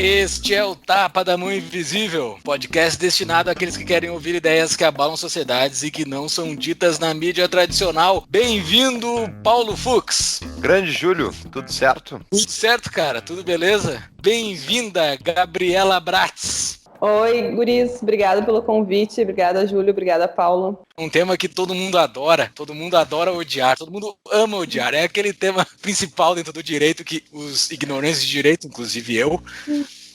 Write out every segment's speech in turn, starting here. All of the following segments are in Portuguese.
Este é o Tapa da Mão Invisível, podcast destinado àqueles que querem ouvir ideias que abalam sociedades e que não são ditas na mídia tradicional. Bem-vindo, Paulo Fux. Grande Júlio, tudo certo? Tudo certo, cara, tudo beleza? Bem-vinda, Gabriela Bratz. Oi, guris, obrigada pelo convite, obrigada, Júlio, obrigada, Paulo. Um tema que todo mundo adora odiar, todo mundo ama odiar, é aquele tema principal dentro do direito que os ignorantes de direito, inclusive eu,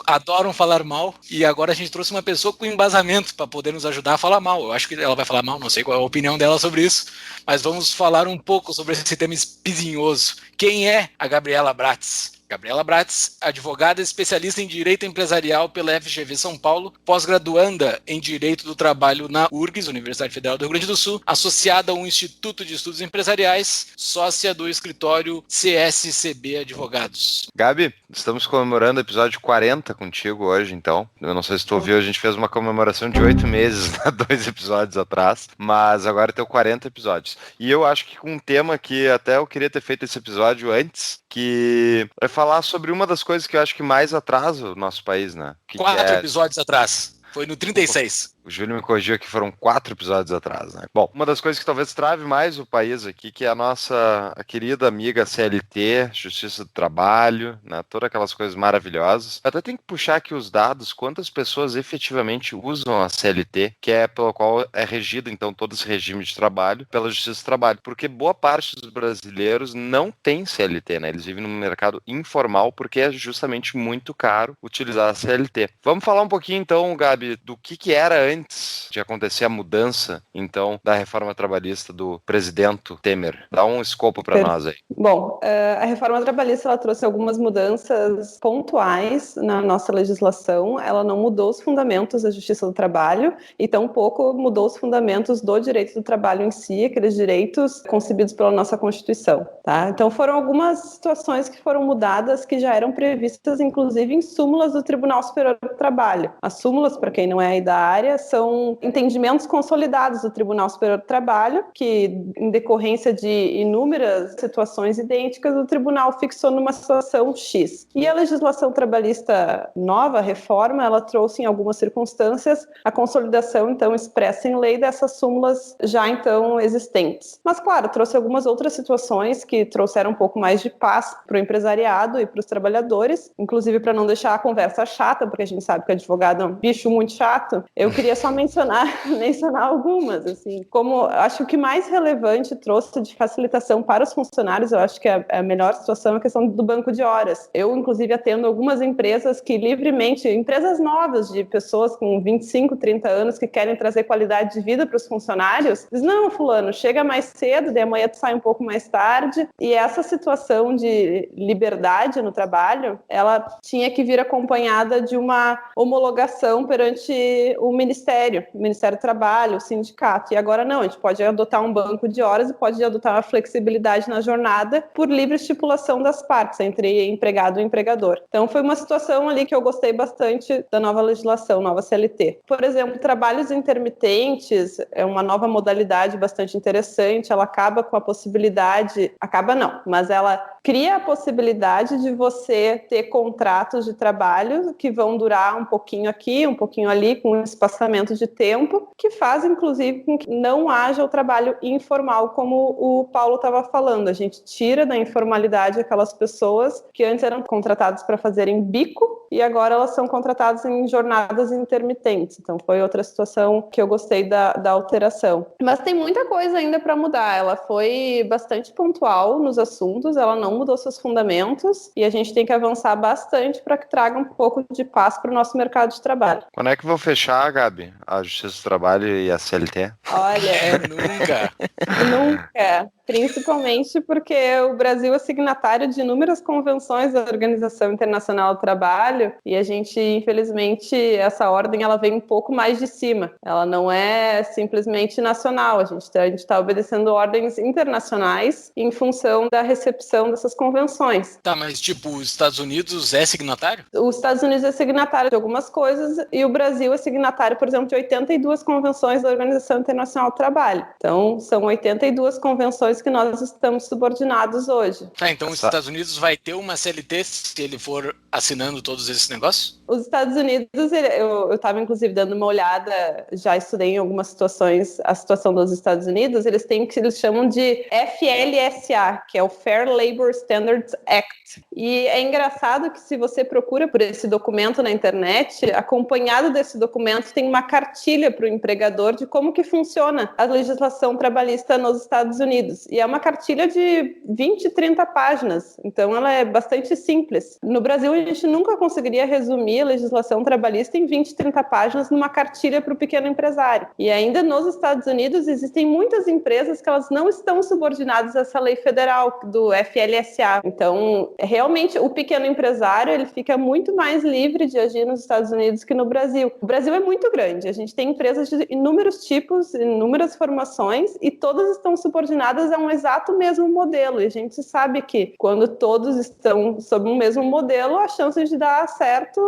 adoram falar mal, e agora a gente trouxe uma pessoa com embasamento para poder nos ajudar a falar mal. Eu acho que ela vai falar mal, não sei qual é a opinião dela sobre isso, mas vamos falar um pouco sobre esse tema espinhoso. Quem é a Gabriela Bratz? Gabriela Bratz, advogada especialista em Direito Empresarial pela FGV São Paulo, pós-graduanda em Direito do Trabalho na URGS, Universidade Federal do Rio Grande do Sul, associada ao Instituto de Estudos Empresariais, sócia do escritório CSCB Advogados. Gabi, estamos comemorando o episódio 40 contigo hoje, então. Eu não sei se tu ouviu, a gente fez uma comemoração de 8 meses, 2 episódios atrás, mas agora tem 40 episódios. E eu acho que com um tema que até eu queria ter feito esse episódio antes, que vai falar sobre uma das coisas que eu acho que mais atrasa o nosso país, né? 4 episódios atrás. Foi no 36. O Júlio me corrigiu que foram 4 episódios atrás, né? Bom, uma das coisas que talvez trave mais o país aqui, que é a nossa querida amiga CLT, Justiça do Trabalho, né? Todas aquelas coisas maravilhosas. Eu até tem que puxar aqui os dados, quantas pessoas efetivamente usam a CLT, que é pela qual é regido, então, todo esse regime de trabalho pela Justiça do Trabalho. Porque boa parte dos brasileiros não tem CLT, né? Eles vivem num mercado informal porque é justamente muito caro utilizar a CLT. Vamos falar um pouquinho, então, Gabi, do que era antes de acontecer a mudança, então, da reforma trabalhista do presidente Temer. Dá um escopo para nós aí. Bom, a reforma trabalhista ela trouxe algumas mudanças pontuais na nossa legislação. Ela não mudou os fundamentos da Justiça do Trabalho e tampouco mudou os fundamentos do direito do trabalho em si, aqueles direitos concebidos pela nossa Constituição, tá? Então foram algumas situações que foram mudadas que já eram previstas, inclusive, em súmulas do Tribunal Superior do Trabalho. As súmulas, para quem não é aí da área, são entendimentos consolidados do Tribunal Superior do Trabalho, que, em decorrência de inúmeras situações idênticas, o tribunal fixou numa situação X. E a legislação trabalhista nova, a reforma, ela trouxe em algumas circunstâncias a consolidação, então, expressa em lei dessas súmulas já, então, existentes. Mas, claro, trouxe algumas outras situações que trouxeram um pouco mais de paz para o empresariado e para os trabalhadores, inclusive para não deixar a conversa chata, porque a gente sabe que advogado é um bicho muito chato. Eu queria só mencionar algumas, assim, como acho que o que mais relevante trouxe de facilitação para os funcionários, eu acho que a melhor situação é a questão do banco de horas. Eu, inclusive, atendo algumas empresas que livremente, empresas novas de pessoas com 25, 30 anos que querem trazer qualidade de vida para os funcionários, diz, não, fulano, chega mais cedo, de amanhã tu sai um pouco mais tarde, e essa situação de liberdade no trabalho, ela tinha que vir acompanhada de uma homologação perante o Ministério do Trabalho, o sindicato. E agora não, a gente pode adotar um banco de horas e pode adotar uma flexibilidade na jornada por livre estipulação das partes, entre empregado e empregador. Então foi uma situação ali que eu gostei bastante da nova legislação, nova CLT. Por exemplo, trabalhos intermitentes é uma nova modalidade bastante interessante, ela acaba com a possibilidade, acaba não, mas ela cria a possibilidade de você ter contratos de trabalho que vão durar um pouquinho aqui, um pouquinho ali, com um espaçamento de tempo, que faz, inclusive, com que não haja o trabalho informal, como o Paulo estava falando. A gente tira da informalidade aquelas pessoas que antes eram contratadas para fazerem bico e agora elas são contratadas em jornadas intermitentes. Então, foi outra situação que eu gostei da alteração. Mas tem muita coisa ainda para mudar. Ela foi bastante pontual nos assuntos, ela não mudou seus fundamentos e a gente tem que avançar bastante para que traga um pouco de paz para o nosso mercado de trabalho. Quando é que vão fechar, Gabi, a Justiça do Trabalho e a CLT? Olha, nunca. Nunca. Principalmente porque o Brasil é signatário de inúmeras convenções da Organização Internacional do Trabalho e a gente, infelizmente, essa ordem ela vem um pouco mais de cima. Ela não é simplesmente nacional, a gente está obedecendo ordens internacionais em função da recepção dessas convenções. Tá, mas tipo, os Estados Unidos é signatário? Os Estados Unidos é signatário de algumas coisas e o Brasil é signatário, por exemplo, de 82 convenções da Organização Internacional do Trabalho. Então, são 82 convenções que nós estamos subordinados hoje. Tá, então os Estados Unidos vai ter uma CLT se ele for assinando todos esses negócios? Os Estados Unidos, eu estava inclusive dando uma olhada, já estudei em algumas situações a situação dos Estados Unidos, eles têm o que eles chamam de FLSA, que é o Fair Labor Standards Act. E é engraçado que se você procura por esse documento na internet, acompanhado desse documento tem uma cartilha para o empregador de como que funciona a legislação trabalhista nos Estados Unidos. E é uma cartilha de 20, 30 páginas, então ela é bastante simples. No Brasil, a gente nunca conseguiria resumir a legislação trabalhista em 20, 30 páginas numa cartilha para o pequeno empresário. E ainda nos Estados Unidos existem muitas empresas que elas não estão subordinadas a essa lei federal do FLSA. Então, realmente, o pequeno empresário ele fica muito mais livre de agir nos Estados Unidos que no Brasil. O Brasil é muito grande, a gente tem empresas de inúmeros tipos, inúmeras formações e todas estão subordinadas a um exato mesmo modelo. E a gente sabe que quando todos estão sob um mesmo modelo, a chance de dar certo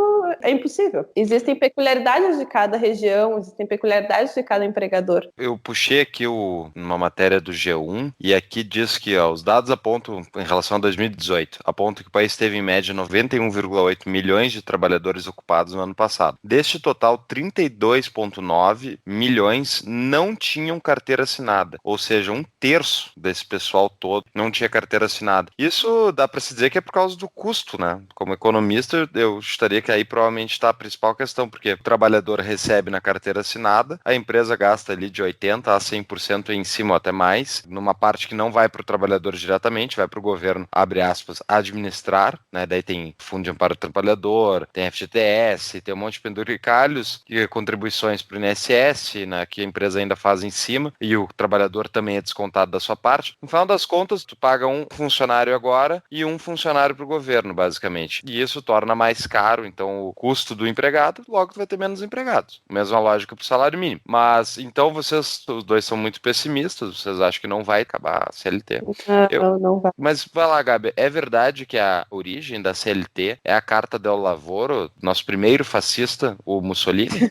é impossível. Existem peculiaridades de cada região, existem peculiaridades de cada empregador. Eu puxei aqui uma matéria do G1 e aqui diz que os dados apontam, em relação a 2018, apontam que o país teve em média 91,8 milhões de trabalhadores ocupados no ano passado. Deste total, 32,9 milhões não tinham carteira assinada, ou seja, um terço desse pessoal todo não tinha carteira assinada. Isso dá para se dizer que é por causa do custo, né? Como economista, eu estaria que aí provavelmente está a principal questão, porque o trabalhador recebe na carteira assinada, a empresa gasta ali de 80% a 100% em cima ou até mais, numa parte que não vai para o trabalhador diretamente, vai para o governo, abre aspas, administrar, né? Daí tem Fundo de Amparo do Trabalhador, tem FGTS, tem um monte de penduricalhos e contribuições para o INSS, né? Que a empresa ainda faz em cima, e o trabalhador também é descontado da sua parte. No final das contas, tu paga um funcionário agora e um funcionário para o governo, basicamente. E isso torna mais caro, então, o custo do empregado, logo tu vai ter menos empregados. Mesma lógica para o salário mínimo. Mas, então, vocês, os dois são muito pessimistas, vocês acham que não vai acabar a CLT. Não vai. Mas vai lá, Gabi, é verdade que a origem da CLT é a Carta del Lavoro, nosso primeiro fascista, o Mussolini?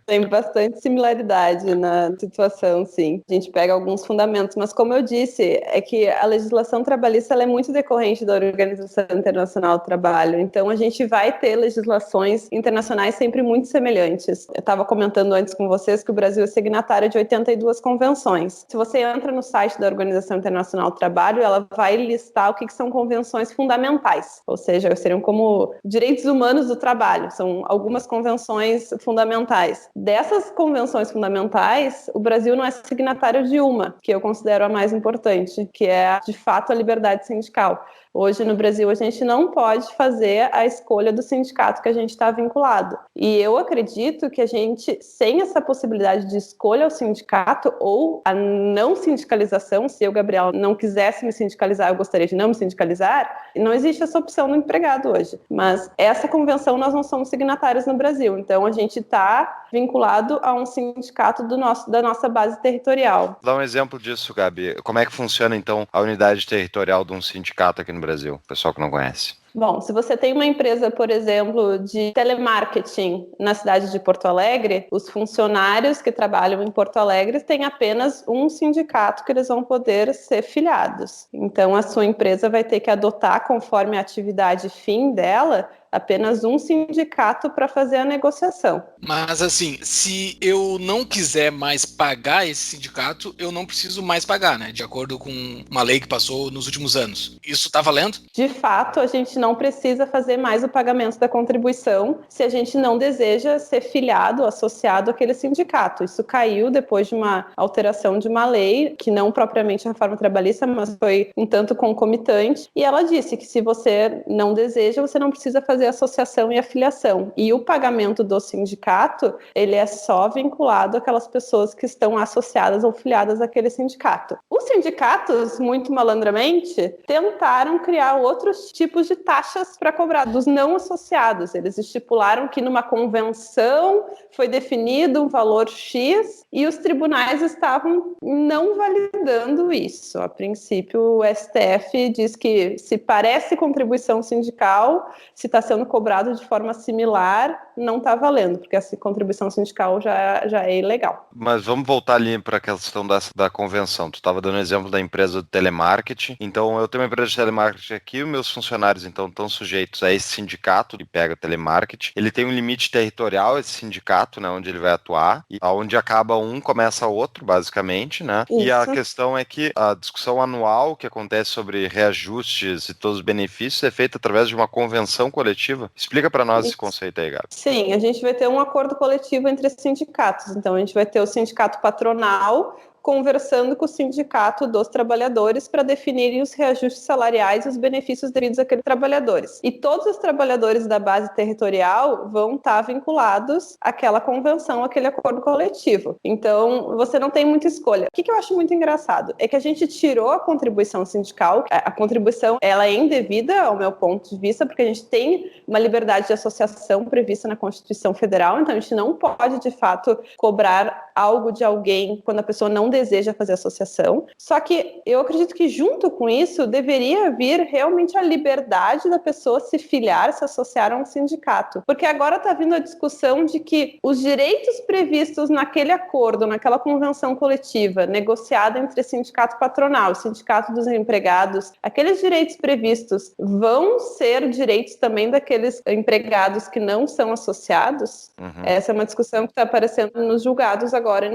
Tem bastante similaridade na situação, sim. A gente pega alguns fundamentos, mas como eu disse, é que a legislação trabalhista ela é muito decorrente da Organização Internacional do Trabalho, então a gente vai ter legislações internacionais sempre muito semelhantes. Eu estava comentando antes com vocês que o Brasil é signatário de 82 convenções. Se você entra no site da Organização Internacional do Trabalho, ela vai listar o que são convenções fundamentais, ou seja, seriam como direitos humanos do trabalho, são algumas convenções fundamentais. Dessas convenções fundamentais, o Brasil não é signatário de uma, que eu considero a mais importante, que é, de fato, a liberdade sindical. Hoje, no Brasil, a gente não pode fazer a escolha do sindicato que a gente está vinculado. E eu acredito que a gente, sem essa possibilidade de escolha ao sindicato ou a não sindicalização, se eu, Gabriel, não quisesse me sindicalizar, eu gostaria de não me sindicalizar, não existe essa opção no empregado hoje. Mas essa convenção nós não somos signatários no Brasil, então a gente está vinculado a um sindicato da nossa base territorial. Dá um exemplo disso, Gabi. Como é que funciona, então, a unidade territorial de um sindicato aqui no Brasil? Pessoal que não conhece. Bom, se você tem uma empresa, por exemplo, de telemarketing na cidade de Porto Alegre, os funcionários que trabalham em Porto Alegre têm apenas um sindicato que eles vão poder ser filiados. Então, a sua empresa vai ter que adotar, conforme a atividade fim dela, apenas um sindicato para fazer a negociação. Mas assim, se eu não quiser mais pagar esse sindicato, eu não preciso mais pagar, né? De acordo com uma lei que passou nos últimos anos. Isso tá valendo? De fato, a gente não precisa fazer mais o pagamento da contribuição se a gente não deseja ser filiado, associado àquele sindicato. Isso caiu depois de uma alteração de uma lei, que não propriamente a reforma trabalhista, mas foi um tanto concomitante, e ela disse que se você não deseja, você não precisa fazer associação e afiliação. E o pagamento do sindicato, ele é só vinculado àquelas pessoas que estão associadas ou filiadas àquele sindicato. O sindicatos, muito malandramente, tentaram criar outros tipos de taxas para cobrar dos não associados. Eles estipularam que numa convenção foi definido um valor X e os tribunais estavam não validando isso. A princípio, o STF diz que se parece contribuição sindical, se está sendo cobrado de forma similar, não está valendo, porque essa contribuição sindical já é ilegal. Mas vamos voltar ali para a questão da convenção. Tu estava dando exemplo da empresa do telemarketing. Então, eu tenho uma empresa de telemarketing aqui, os meus funcionários, então, estão sujeitos a esse sindicato que pega telemarketing. Ele tem um limite territorial, esse sindicato, né, onde ele vai atuar, e onde acaba um, começa outro, basicamente, né? Isso. E a questão é que a discussão anual que acontece sobre reajustes e todos os benefícios é feita através de uma convenção coletiva. Explica para nós esse conceito aí, Gabi. Sim, a gente vai ter um acordo coletivo entre sindicatos. Então, a gente vai ter o sindicato patronal conversando com o sindicato dos trabalhadores para definirem os reajustes salariais e os benefícios devidos àqueles trabalhadores. E todos os trabalhadores da base territorial vão estar vinculados àquela convenção, àquele acordo coletivo. Então, você não tem muita escolha. O que eu acho muito engraçado é que a gente tirou a contribuição sindical. A contribuição, ela é indevida, ao meu ponto de vista, porque a gente tem uma liberdade de associação prevista na Constituição Federal, então a gente não pode, de fato, cobrar algo de alguém quando a pessoa não deseja fazer associação. Só que eu acredito que junto com isso deveria vir realmente a liberdade da pessoa se filiar, se associar a um sindicato. Porque agora está vindo a discussão de que os direitos previstos naquele acordo, naquela convenção coletiva, negociada entre sindicato patronal e sindicato dos empregados, aqueles direitos previstos vão ser direitos também daqueles empregados que não são associados? Essa é uma discussão que está aparecendo nos julgados agora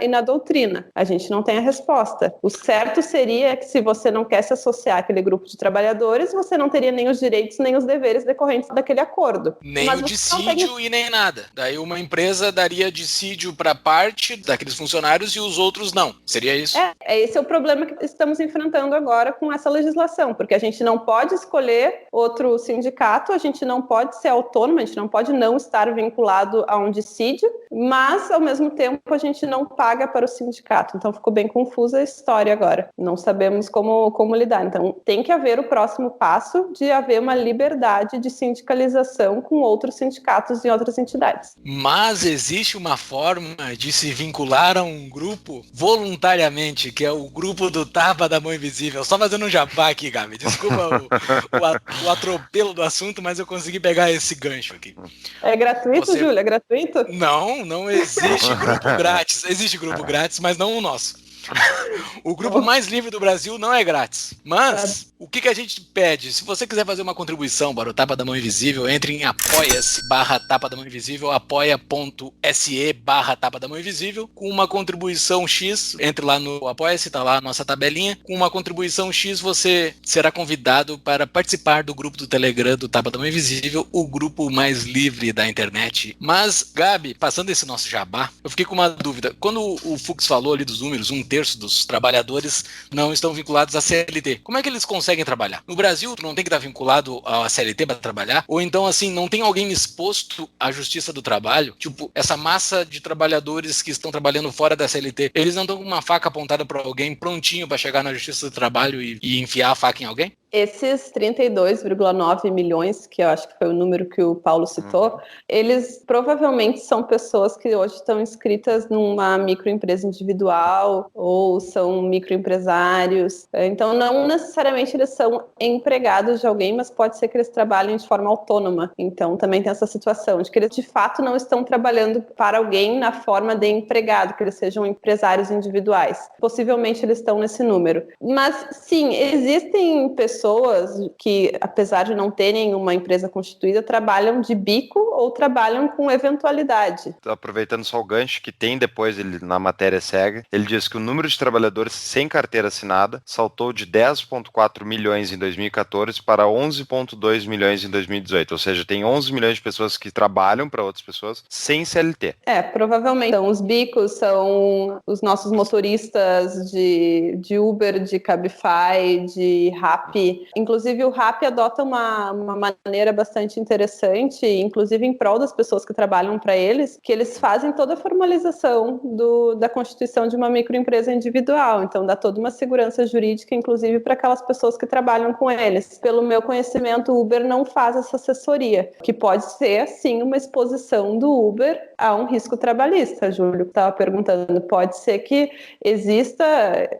e na doutrina. A gente não tem a resposta. O certo seria que se você não quer se associar àquele grupo de trabalhadores, você não teria nem os direitos nem os deveres decorrentes daquele acordo. Nem o dissídio e nem nada. Daí uma empresa daria dissídio para parte daqueles funcionários e os outros não. Seria isso? Esse é o problema que estamos enfrentando agora com essa legislação, porque a gente não pode escolher outro sindicato, a gente não pode ser autônomo, a gente não pode não estar vinculado a um dissídio, mas ao mesmo tempo a gente não paga para o sindicato. Então ficou bem confusa a história agora. Não sabemos como lidar. Então tem que haver o próximo passo de haver uma liberdade de sindicalização com outros sindicatos e outras entidades. Mas existe uma forma de se vincular a um grupo voluntariamente, que é o grupo do Tapa da Mão Invisível. Só fazendo um jabá aqui, Gabi. Desculpa o atropelo do assunto, mas eu consegui pegar esse gancho aqui. É gratuito, Júlia? É gratuito? Não existe grupo grátis. Existe grupo grátis, mas não o nosso. O grupo mais livre do Brasil não é grátis. Mas, o que a gente pede? Se você quiser fazer uma contribuição para o Tapa da Mão Invisível, entre em apoia-se/Tapa da Mão Invisível, apoia.se/Tapa da Mão Invisível, com uma contribuição X, entre lá no Apoia-se, tá lá a nossa tabelinha, com uma contribuição X você será convidado para participar do grupo do Telegram do Tapa da Mão Invisível, o grupo mais livre da internet. Mas, Gabi, passando esse nosso jabá, eu fiquei com uma dúvida. Quando o Fux falou ali dos números, 1/3 dos trabalhadores não estão vinculados à CLT. Como é que eles conseguem trabalhar? No Brasil, tu não tem que estar vinculado à CLT para trabalhar? Ou então, assim, não tem alguém exposto à justiça do trabalho? Tipo, essa massa de trabalhadores que estão trabalhando fora da CLT, eles não estão com uma faca apontada para alguém prontinho para chegar na justiça do trabalho e enfiar a faca em alguém? Esses 32,9 milhões, que eu acho que foi o número que o Paulo citou, eles provavelmente são pessoas que hoje estão inscritas numa microempresa individual ou são microempresários. Então, não necessariamente eles são empregados de alguém, mas pode ser que eles trabalhem de forma autônoma. Então, também tem essa situação de que eles, de fato, não estão trabalhando para alguém na forma de empregado, que eles sejam empresários individuais. Possivelmente eles estão nesse número. Mas, sim, existem pessoas que, apesar de não terem uma empresa constituída, trabalham de bico ou trabalham com eventualidade. Aproveitando só o gancho que tem depois, ele na matéria segue, ele diz que o número de trabalhadores sem carteira assinada saltou de 10,4 milhões em 2014 para 11,2 milhões em 2018, ou seja, tem 11 milhões de pessoas que trabalham para outras pessoas sem CLT. Provavelmente. Então, os bicos são os nossos motoristas de Uber, de Cabify, de Rappi, Rappi. Inclusive, o Rappi adota uma maneira bastante interessante, inclusive em prol das pessoas que trabalham para eles, que eles fazem toda a formalização da constituição de uma microempresa individual. Então, dá toda uma segurança jurídica, inclusive para aquelas pessoas que trabalham com eles. Pelo meu conhecimento, o Uber não faz essa assessoria, que pode ser, sim, uma exposição do Uber a um risco trabalhista. Júlio estava perguntando, pode ser que exista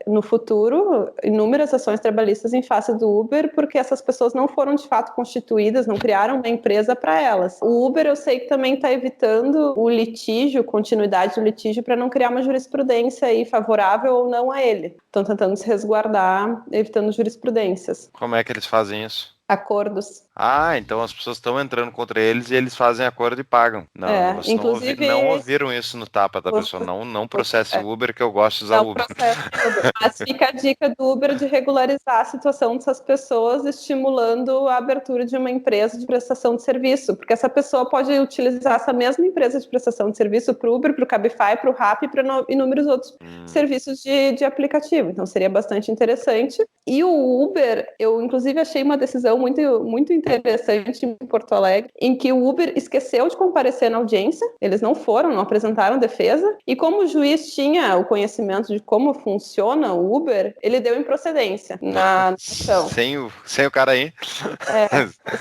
no futuro inúmeras ações trabalhistas em face do Uber, porque essas pessoas não foram de fato constituídas, não criaram uma empresa para elas. O Uber, eu sei que também está evitando o litígio, continuidade do litígio, para não criar uma jurisprudência aí favorável ou não a ele. Estão tentando se resguardar, evitando jurisprudências. Como é que eles fazem isso? Acordos. Ah, então as pessoas estão entrando contra eles e eles fazem acordo e pagam. Não, vocês inclusive, não ouviram isso no Tapa, tá, pessoal? Não processe o Uber, que eu gosto de usar o Uber. Uber. Mas fica a dica do Uber de regularizar a situação dessas pessoas, estimulando a abertura de uma empresa de prestação de serviço, porque essa pessoa pode utilizar essa mesma empresa de prestação de serviço para o Uber, para o Cabify, para o Rappi e para inúmeros outros serviços de aplicativo. Então seria bastante interessante. E o Uber, eu inclusive achei uma decisão muito, muito interessante em Porto Alegre, em que o Uber esqueceu de comparecer na audiência, eles não apresentaram defesa, e como o juiz tinha o conhecimento de como funciona o Uber, ele deu improcedência na ação. Sem o cara aí.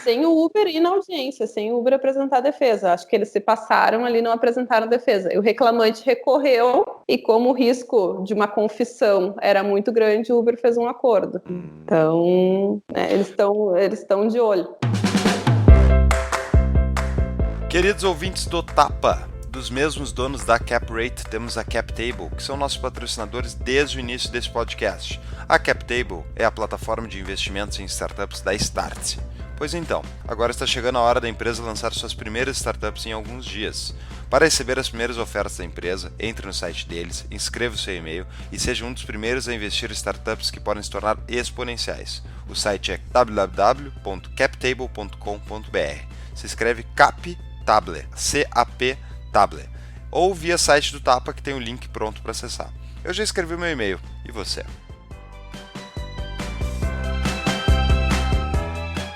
Sem o Uber ir na audiência, sem o Uber apresentar defesa. Acho que eles se passaram ali e não apresentaram defesa. E o reclamante recorreu, e como o risco de uma confissão era muito grande, o Uber fez um acordo. Então, eles estão de olho. Queridos ouvintes do Tapa, dos mesmos donos da CapRate, temos a CapTable, que são nossos patrocinadores desde o início desse podcast. A CapTable é a plataforma de investimentos em startups da Startse. Pois então, agora está chegando a hora da empresa lançar suas primeiras startups em alguns dias. Para receber as primeiras ofertas da empresa, entre no site deles, inscreva o seu e-mail e seja um dos primeiros a investir em startups que podem se tornar exponenciais. O site é www.captable.com.br. Se escreve CapTable, C-A-P Table, ou via site do Tapa, que tem o link pronto para acessar. Eu já escrevi o meu e-mail, e você?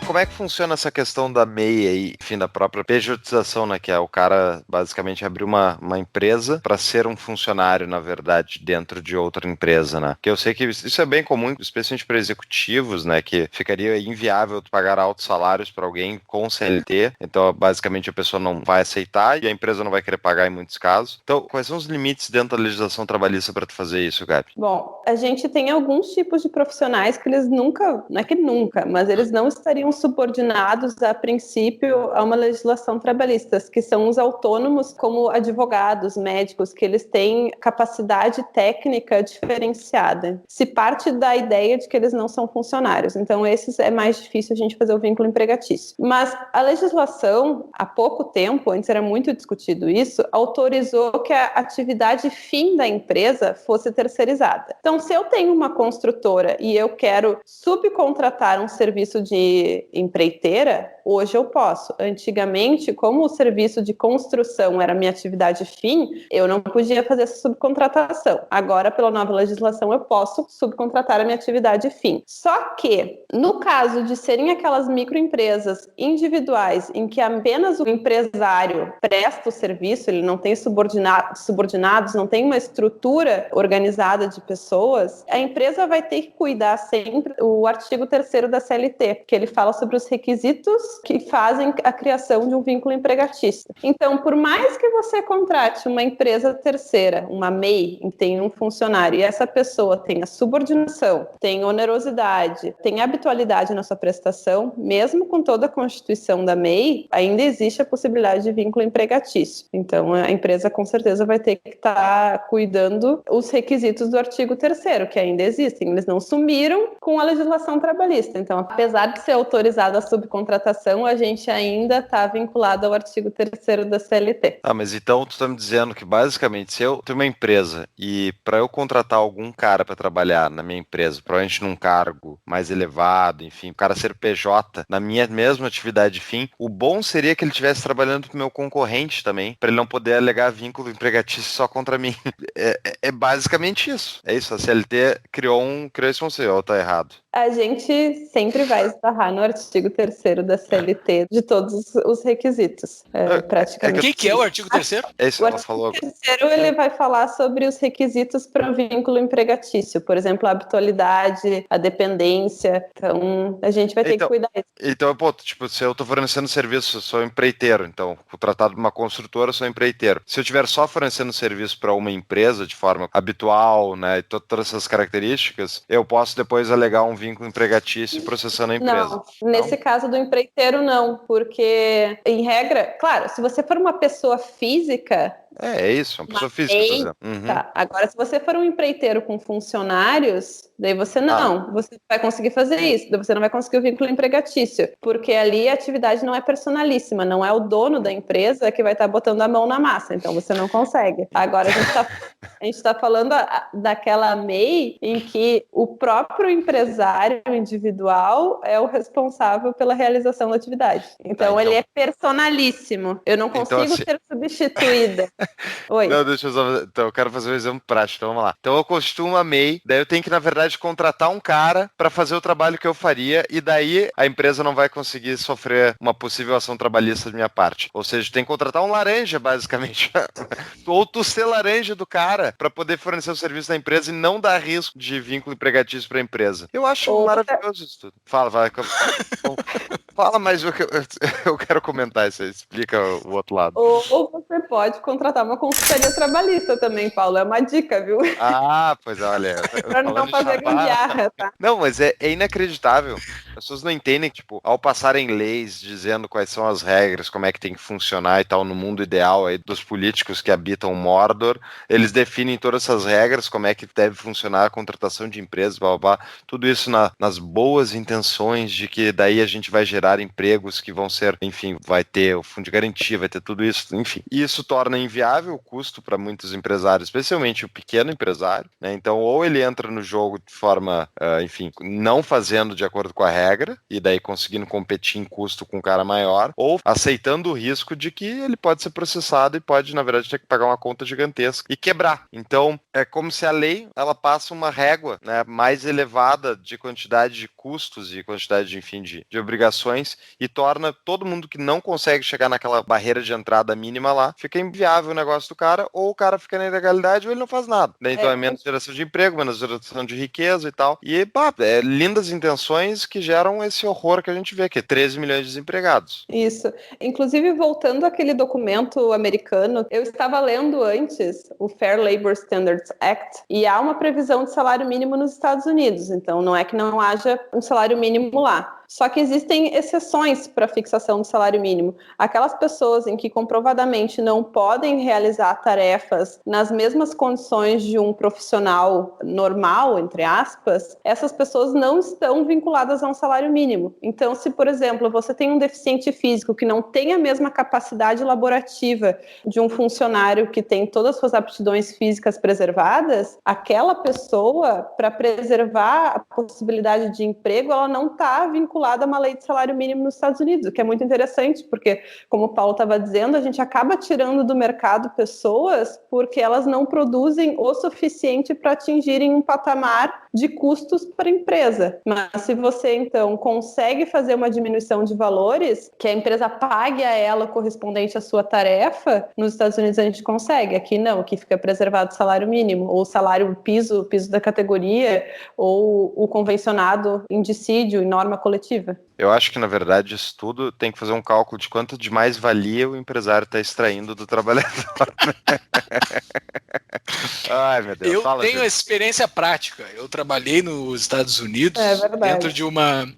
Como é que funciona essa questão da MEI aí, enfim, da própria pejotização, né? Que é o cara basicamente abrir uma empresa para ser um funcionário, na verdade, dentro de outra empresa, né? Que eu sei que isso é bem comum, especialmente para executivos, né? Que ficaria inviável pagar altos salários para alguém com CLT. Então, basicamente, a pessoa não vai aceitar e a empresa não vai querer pagar em muitos casos. Então, quais são os limites dentro da legislação trabalhista para tu fazer isso, Gabi? Bom, a gente tem alguns tipos de profissionais que eles nunca, não é que nunca, mas eles não estariam subordinados, a princípio, a uma legislação trabalhista, que são os autônomos, como advogados, médicos, que eles têm capacidade técnica diferenciada. Se parte da ideia de que eles não são funcionários. Então, esses é mais difícil a gente fazer o vínculo empregatício. Mas a legislação, há pouco tempo, antes era muito discutido isso, autorizou que a atividade fim da empresa fosse terceirizada. Então, se eu tenho uma construtora e eu quero subcontratar um serviço de empreiteira, hoje eu posso. Antigamente, como o serviço de construção era minha atividade fim, eu não podia fazer essa subcontratação. Agora, pela nova legislação, eu posso subcontratar a minha atividade fim. Só que, no caso de serem aquelas microempresas individuais em que apenas o empresário presta o serviço, ele não tem subordinados, não tem uma estrutura organizada de pessoas, a empresa vai ter que cuidar sempre o artigo 3º da CLT, que ele fala sobre os requisitos que fazem a criação de um vínculo empregatício. Então, por mais que você contrate uma empresa terceira, uma MEI, que tem um funcionário, e essa pessoa tenha subordinação, tem onerosidade, tem habitualidade na sua prestação, mesmo com toda a constituição da MEI, ainda existe a possibilidade de vínculo empregatício. Então, a empresa com certeza vai ter que estar cuidando os requisitos do artigo 3º, que ainda existem. Eles não sumiram com a legislação trabalhista. Então, apesar de ser autorizada a subcontratação, a gente ainda está vinculado ao artigo 3º da CLT. Ah, mas então tu está me dizendo que basicamente se eu tenho uma empresa e para eu contratar algum cara para trabalhar na minha empresa, provavelmente num cargo mais elevado, enfim, o cara ser PJ na minha mesma atividade fim, o bom seria que ele estivesse trabalhando para o meu concorrente também, para ele não poder alegar vínculo empregatício só contra mim. É basicamente isso. É isso, a CLT criou esse conceito, ou tá errado? A gente sempre vai esbarrar no artigo 3º da CLT de todos os requisitos, praticamente. O que é o artigo 3º? Esse O ela artigo falou. 3º ele vai falar sobre os requisitos para o vínculo empregatício, por exemplo, a habitualidade, a dependência. Então, a gente vai ter que cuidar disso. Então, pô, tipo, se eu tô fornecendo serviço, eu sou empreiteiro, então, contratado de uma construtora, eu sou empreiteiro. Se eu estiver só fornecendo serviço para uma empresa de forma habitual, né, e todas essas características, eu posso depois alegar um vínculo empregatício processando a empresa. Não, nesse caso do empreiteiro não, porque em regra, claro, se você for uma pessoa física, É isso, uma pessoa física, por exemplo. Uhum. tá. Agora, se você for um empreiteiro com funcionários, daí você não, você vai conseguir fazer isso, daí você não vai conseguir o vínculo empregatício, porque ali a atividade não é personalíssima, não é o dono da empresa que vai estar botando a mão na massa, então você não consegue. Agora, a gente tá falando daquela MEI em que o próprio empresário individual é o responsável pela realização da atividade. Então, ele é personalíssimo. Eu não consigo ser substituída. Oi. Não, deixa eu só. Então, eu quero fazer um exemplo prático. Então, vamos lá. Então, eu constituo uma MEI, daí eu tenho que, na verdade, contratar um cara para fazer o trabalho que eu faria, e daí a empresa não vai conseguir sofrer uma possível ação trabalhista de minha parte. Ou seja, tem que contratar um laranja, basicamente. Ou tu ser laranja do cara para poder fornecer o serviço da empresa e não dar risco de vínculo empregatício para a empresa. Eu acho maravilhoso isso tudo. Fala, vai. Fala, mas eu quero comentar isso aí. Explica o outro lado. Ou você pode contratar uma consultoria trabalhista também, Paulo. É uma dica, viu? Ah, pois olha. Pra não fazer gambiarra, tá? Não, mas é inacreditável. As pessoas não entendem que, tipo, ao passarem leis dizendo quais são as regras, como é que tem que funcionar e tal, no mundo ideal aí dos políticos que habitam Mordor, eles definem todas essas regras, como é que deve funcionar a contratação de empresas, blá, blá, blá. Tudo isso nas boas intenções de que daí a gente vai gerar empregos que vão ser, enfim, vai ter o fundo de garantia, vai ter tudo isso, enfim. E isso torna inviável o custo para muitos empresários, especialmente o pequeno empresário, né? Então, ou ele entra no jogo de forma, enfim, não fazendo de acordo com a regra, e daí conseguindo competir em custo com um cara maior, ou aceitando o risco de que ele pode ser processado e pode, na verdade, ter que pagar uma conta gigantesca e quebrar. Então, é como se a lei, ela passa uma régua, né, mais elevada de quantidade de custos e quantidade, de, enfim, de obrigações, e torna todo mundo que não consegue chegar naquela barreira de entrada mínima lá, fica inviável o negócio do cara, ou o cara fica na ilegalidade ou ele não faz nada. Então é menos geração de emprego, menos geração de riqueza e tal. E, lindas intenções que geram esse horror que a gente vê, que é 13 milhões de desempregados. Isso. Inclusive, voltando àquele documento americano, eu estava lendo antes o Fair Labor Standards Act, e há uma previsão de salário mínimo nos Estados Unidos, então não é que não haja um salário mínimo lá. Só que existem exceções para a fixação do salário mínimo. Aquelas pessoas em que comprovadamente não podem realizar tarefas nas mesmas condições de um profissional normal, entre aspas, essas pessoas não estão vinculadas a um salário mínimo. Então, se, por exemplo, você tem um deficiente físico que não tem a mesma capacidade laborativa de um funcionário que tem todas as suas aptidões físicas preservadas, aquela pessoa, para preservar a possibilidade de emprego, ela não está vinculada a uma lei de salário mínimo nos Estados Unidos, o que é muito interessante, porque, como o Paulo estava dizendo, a gente acaba tirando do mercado pessoas porque elas não produzem o suficiente para atingirem um patamar de custos para a empresa. Mas se você, então, consegue fazer uma diminuição de valores, que a empresa pague a ela correspondente à sua tarefa, nos Estados Unidos a gente consegue. Aqui não, aqui fica preservado o salário mínimo, ou o salário piso da categoria, ou o convencionado em dissídio, em norma coletiva. Eu acho que, na verdade, isso tudo tem que fazer um cálculo de quanto de mais-valia o empresário está extraindo do trabalhador. Ai, meu Deus. Eu tenho experiência prática. Eu trabalhei nos Estados Unidos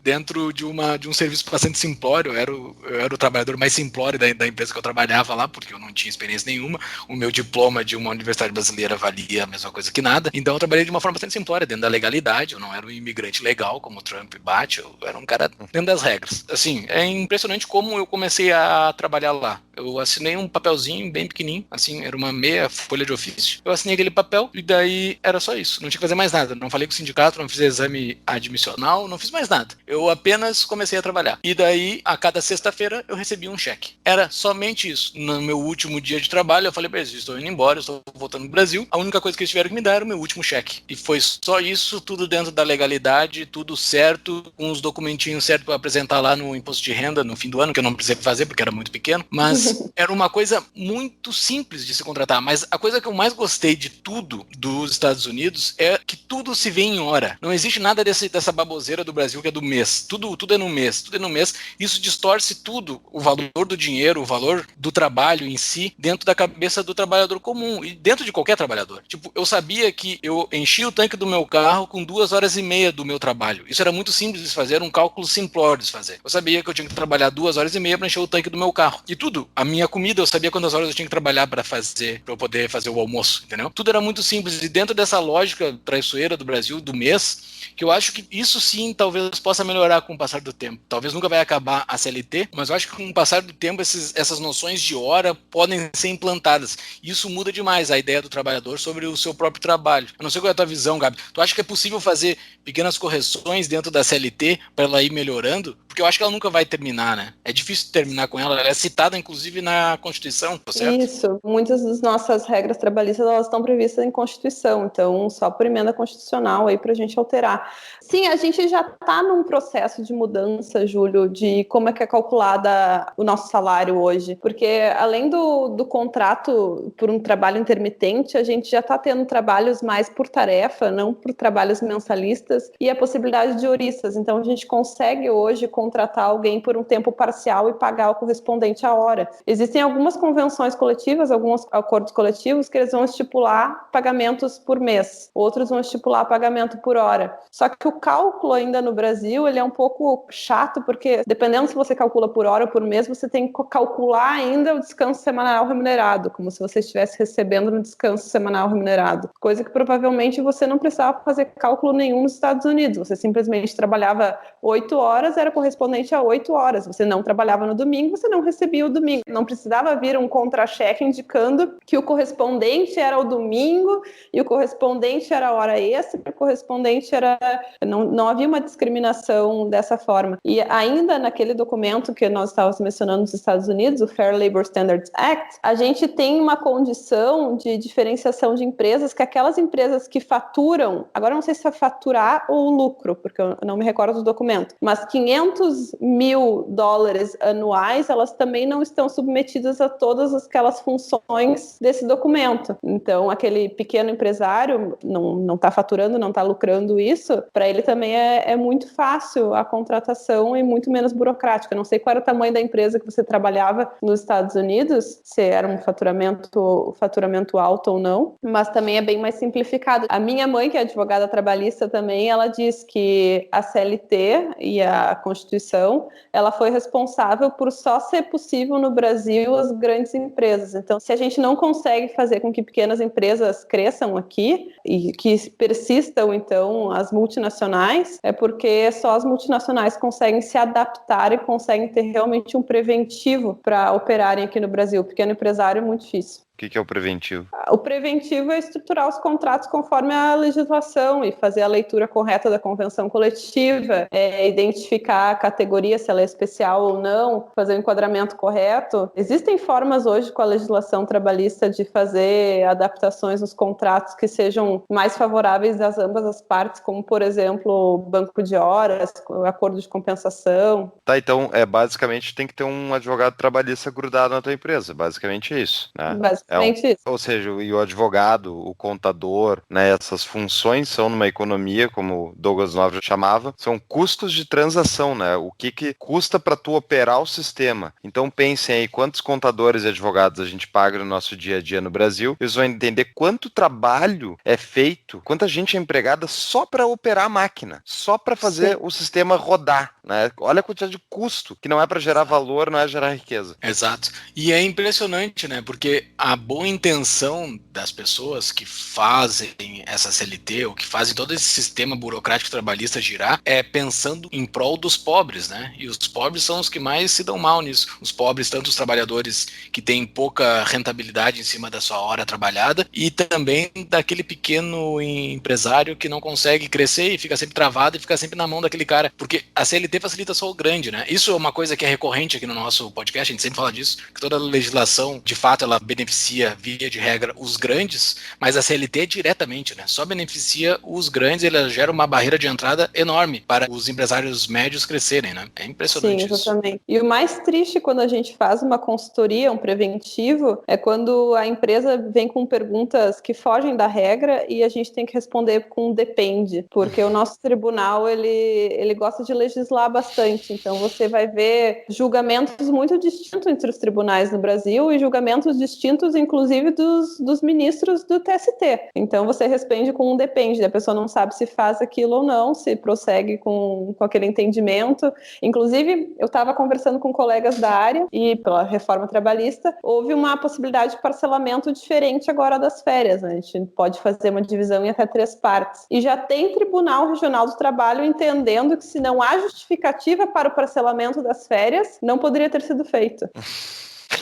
dentro de um serviço bastante simplório. Eu era o trabalhador mais simplório da empresa que eu trabalhava lá, porque eu não tinha experiência nenhuma. O meu diploma de uma universidade brasileira valia a mesma coisa que nada. Então eu trabalhei de uma forma bastante simplória, dentro da legalidade. Eu não era um imigrante legal, como o Trump bate. Eu era um cara dentro das regras. Assim, é impressionante como eu comecei a trabalhar lá. Eu assinei um papelzinho bem pequenininho, assim, era uma meia folha de ofício. Eu assinei aquele papel e daí era só isso. Não tinha que fazer mais nada. Não falei com o sindicato, não fiz exame admissional, não fiz mais nada. Eu apenas comecei a trabalhar. E daí, a cada sexta-feira, eu recebia um cheque. Era somente isso. No meu último dia de trabalho, eu falei pra eles, estou indo embora, eu estou voltando pro Brasil. A única coisa que eles tiveram que me dar era o meu último cheque. E foi só isso, tudo dentro da legalidade, tudo certo, com os documentinhos certos para apresentar lá no imposto de renda no fim do ano, que eu não precisei fazer porque era muito pequeno. Mas era uma coisa muito simples de se contratar. Mas a coisa que eu mais gostei de tudo dos Estados Unidos é que tudo se vê em hora. Não existe nada dessa baboseira do Brasil que é do mês. Tudo é no mês. Tudo é no mês. Isso distorce tudo. O valor do dinheiro, o valor do trabalho em si, dentro da cabeça do trabalhador comum. E dentro de qualquer trabalhador. Tipo, eu sabia que eu enchia o tanque do meu carro com 2h30 do meu trabalho. Isso era muito simples de fazer, um cálculo simplório de se fazer. Eu sabia que eu tinha que trabalhar 2h30 para encher o tanque do meu carro. E tudo. A minha comida, eu sabia quantas horas eu tinha que trabalhar para eu poder fazer o almoço, entendeu? Tudo era muito simples. E dentro dessa lógica traiçoeira do Brasil, do mês, que eu acho que isso sim talvez possa melhorar com o passar do tempo. Talvez nunca vai acabar a CLT, mas eu acho que com o passar do tempo essas noções de hora podem ser implantadas. E isso muda demais a ideia do trabalhador sobre o seu próprio trabalho. Eu não sei qual é a tua visão, Gabi. Tu acha que é possível fazer pequenas correções dentro da CLT para ela ir melhorando? Porque eu acho que ela nunca vai terminar, né? É difícil terminar com ela. Ela é citada, inclusive, na Constituição, tá certo? Isso. Muitas das nossas regras trabalhistas elas estão previstas em Constituição, então só por emenda constitucional aí para a gente alterar. Sim, a gente já está num processo de mudança, Júlio, de como é que é calculada o nosso salário hoje, porque além do contrato por um trabalho intermitente, a gente já está tendo trabalhos mais por tarefa, não por trabalhos mensalistas, e a possibilidade de horistas. Então a gente consegue hoje contratar alguém por um tempo parcial e pagar o correspondente à hora. Existem algumas convenções coletivas, alguns acordos coletivos que eles vão estipular pagamentos por mês, outros vão estipular pagamento por hora. Só que o cálculo ainda no Brasil, ele é um pouco chato, porque dependendo se você calcula por hora ou por mês, você tem que calcular ainda o descanso semanal remunerado, como se você estivesse recebendo no descanso semanal remunerado, coisa que provavelmente você não precisava fazer cálculo nenhum nos Estados Unidos, você simplesmente trabalhava 8 horas, era correspondente a 8 horas, você não trabalhava no domingo, você não recebia o domingo, não precisava vir um contra-cheque indicando que o correspondente era o domingo e o correspondente era a hora extra, o correspondente era... Não havia uma discriminação dessa forma. E ainda naquele documento que nós estávamos mencionando nos Estados Unidos, o Fair Labor Standards Act, a gente tem uma condição de diferenciação de empresas, que aquelas empresas que faturam, agora não sei se é faturar ou lucro, porque eu não me recordo do documento, mas $500 mil anuais, elas também não estão submetidas a todas aquelas funções desse documento. Então, aquele pequeno empresário não está faturando, não está lucrando isso, para ele também é muito fácil a contratação e muito menos burocrática. Não sei qual era o tamanho da empresa que você trabalhava nos Estados Unidos, se era um faturamento alto ou não, mas também é bem mais simplificado. A minha mãe, que é advogada trabalhista também, ela diz que a CLT e a Constituição, ela foi responsável por só ser possível no Brasil as grandes empresas. Então, se a gente não consegue fazer com que pequenas empresas cresçam aqui e que persistam, então, as multinacionais, é porque só as multinacionais conseguem se adaptar e conseguem ter realmente um preventivo para operarem aqui no Brasil. O pequeno empresário é muito difícil. O que é o preventivo? O preventivo é estruturar os contratos conforme a legislação e fazer a leitura correta da convenção coletiva, identificar a categoria, se ela é especial ou não, fazer o enquadramento correto. Existem formas hoje com a legislação trabalhista de fazer adaptações nos contratos que sejam mais favoráveis às ambas as partes, como, por exemplo, banco de horas, acordo de compensação. Tá, então, basicamente tem que ter um advogado trabalhista grudado na tua empresa, basicamente isso, né? Basicamente isso. Ou seja, e o advogado, o contador, né, essas funções são numa economia, como Douglas Nobre chamava, são custos de transação, né? O que custa para tu operar o sistema. Então pensem aí quantos contadores e advogados a gente paga no nosso dia a dia no Brasil, eles vão entender quanto trabalho é feito, quanta gente é empregada só para operar a máquina, só para fazer o sistema rodar, né? Olha a quantidade de custo, que não é para gerar valor, não é gerar riqueza. Exato. E é impressionante, né? Porque a boa intenção das pessoas que fazem essa CLT, ou que fazem todo esse sistema burocrático trabalhista girar, é pensando em prol dos pobres, né? E os pobres são os que mais se dão mal nisso. Os pobres, tanto os trabalhadores que têm pouca rentabilidade em cima da sua hora trabalhada, e também daquele pequeno empresário que não consegue crescer e fica sempre travado e fica sempre na mão daquele cara. Porque a CLT facilita só o grande, né? Isso é uma coisa que é recorrente aqui no nosso podcast, a gente sempre fala disso, que toda legislação, de fato, ela beneficia, via de regra, os grandes, mas a CLT diretamente, né? Só beneficia os grandes, ela gera uma barreira de entrada enorme para os empresários médios crescerem, né? É impressionante. Sim, exatamente. Isso. E o mais triste quando a gente faz uma consultoria, um preventivo, é quando a empresa vem com perguntas que fogem da regra e a gente tem que responder com depende, porque o nosso tribunal, ele gosta de legislar bastante, então você vai ver julgamentos muito distintos entre os tribunais no Brasil e julgamentos distintos, inclusive, dos ministros do TST. Então você responde com um depende, a pessoa não sabe se faz aquilo ou não, se prossegue com aquele entendimento. Inclusive, eu estava conversando com colegas da área e pela reforma trabalhista, houve uma possibilidade de parcelamento diferente agora das férias, né? A gente pode fazer uma divisão em até 3 partes. E já tem Tribunal Regional do Trabalho entendendo que se não há justificativa para o parcelamento das férias, não poderia ter sido feito.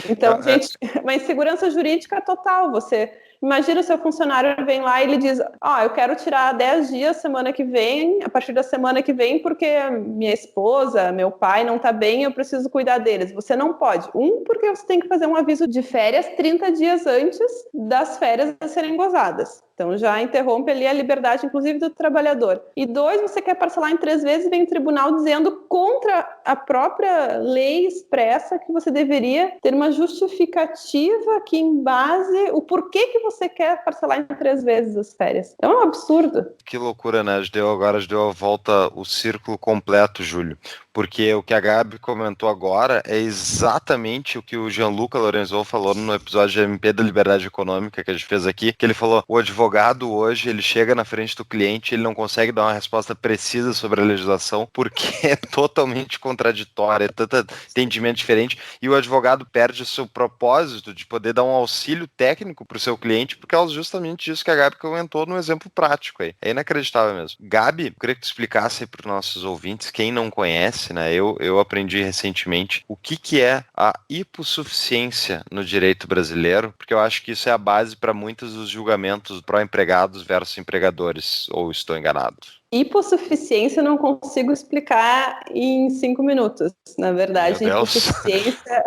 Então, gente, uma insegurança jurídica total. Você imagina o seu funcionário vem lá e ele diz: eu quero tirar 10 dias semana que vem, a partir da semana que vem, porque minha esposa, meu pai não tá bem, eu preciso cuidar deles. Você não pode. Porque você tem que fazer um aviso de férias 30 dias antes das férias serem gozadas. Então já interrompe ali a liberdade, inclusive, do trabalhador. E 2, você quer parcelar em 3 vezes e vem o tribunal dizendo contra a própria lei expressa que você deveria ter uma justificativa que embase o porquê que você quer parcelar em 3 vezes as férias. Então é um absurdo. Que loucura, né? Agora deu a volta, o círculo completo, Júlio. Porque o que a Gabi comentou agora é exatamente o que o Gianluca Lorenzon falou no episódio de MP da Liberdade Econômica que a gente fez aqui, que ele falou: o advogado hoje, ele chega na frente do cliente, ele não consegue dar uma resposta precisa sobre a legislação, porque é totalmente contraditória, é tanto entendimento diferente, e o advogado perde o seu propósito de poder dar um auxílio técnico para o seu cliente, por causa justamente disso que a Gabi comentou no exemplo prático aí. É inacreditável mesmo. Gabi, eu queria que tu explicasse para os nossos ouvintes, quem não conhece, né? Eu aprendi recentemente o que é a hipossuficiência no direito brasileiro, porque eu acho que isso é a base para muitos dos julgamentos pró-empregados versus empregadores, ou estou enganado? Hipossuficiência eu não consigo explicar em 5 minutos. Na verdade, hipossuficiência...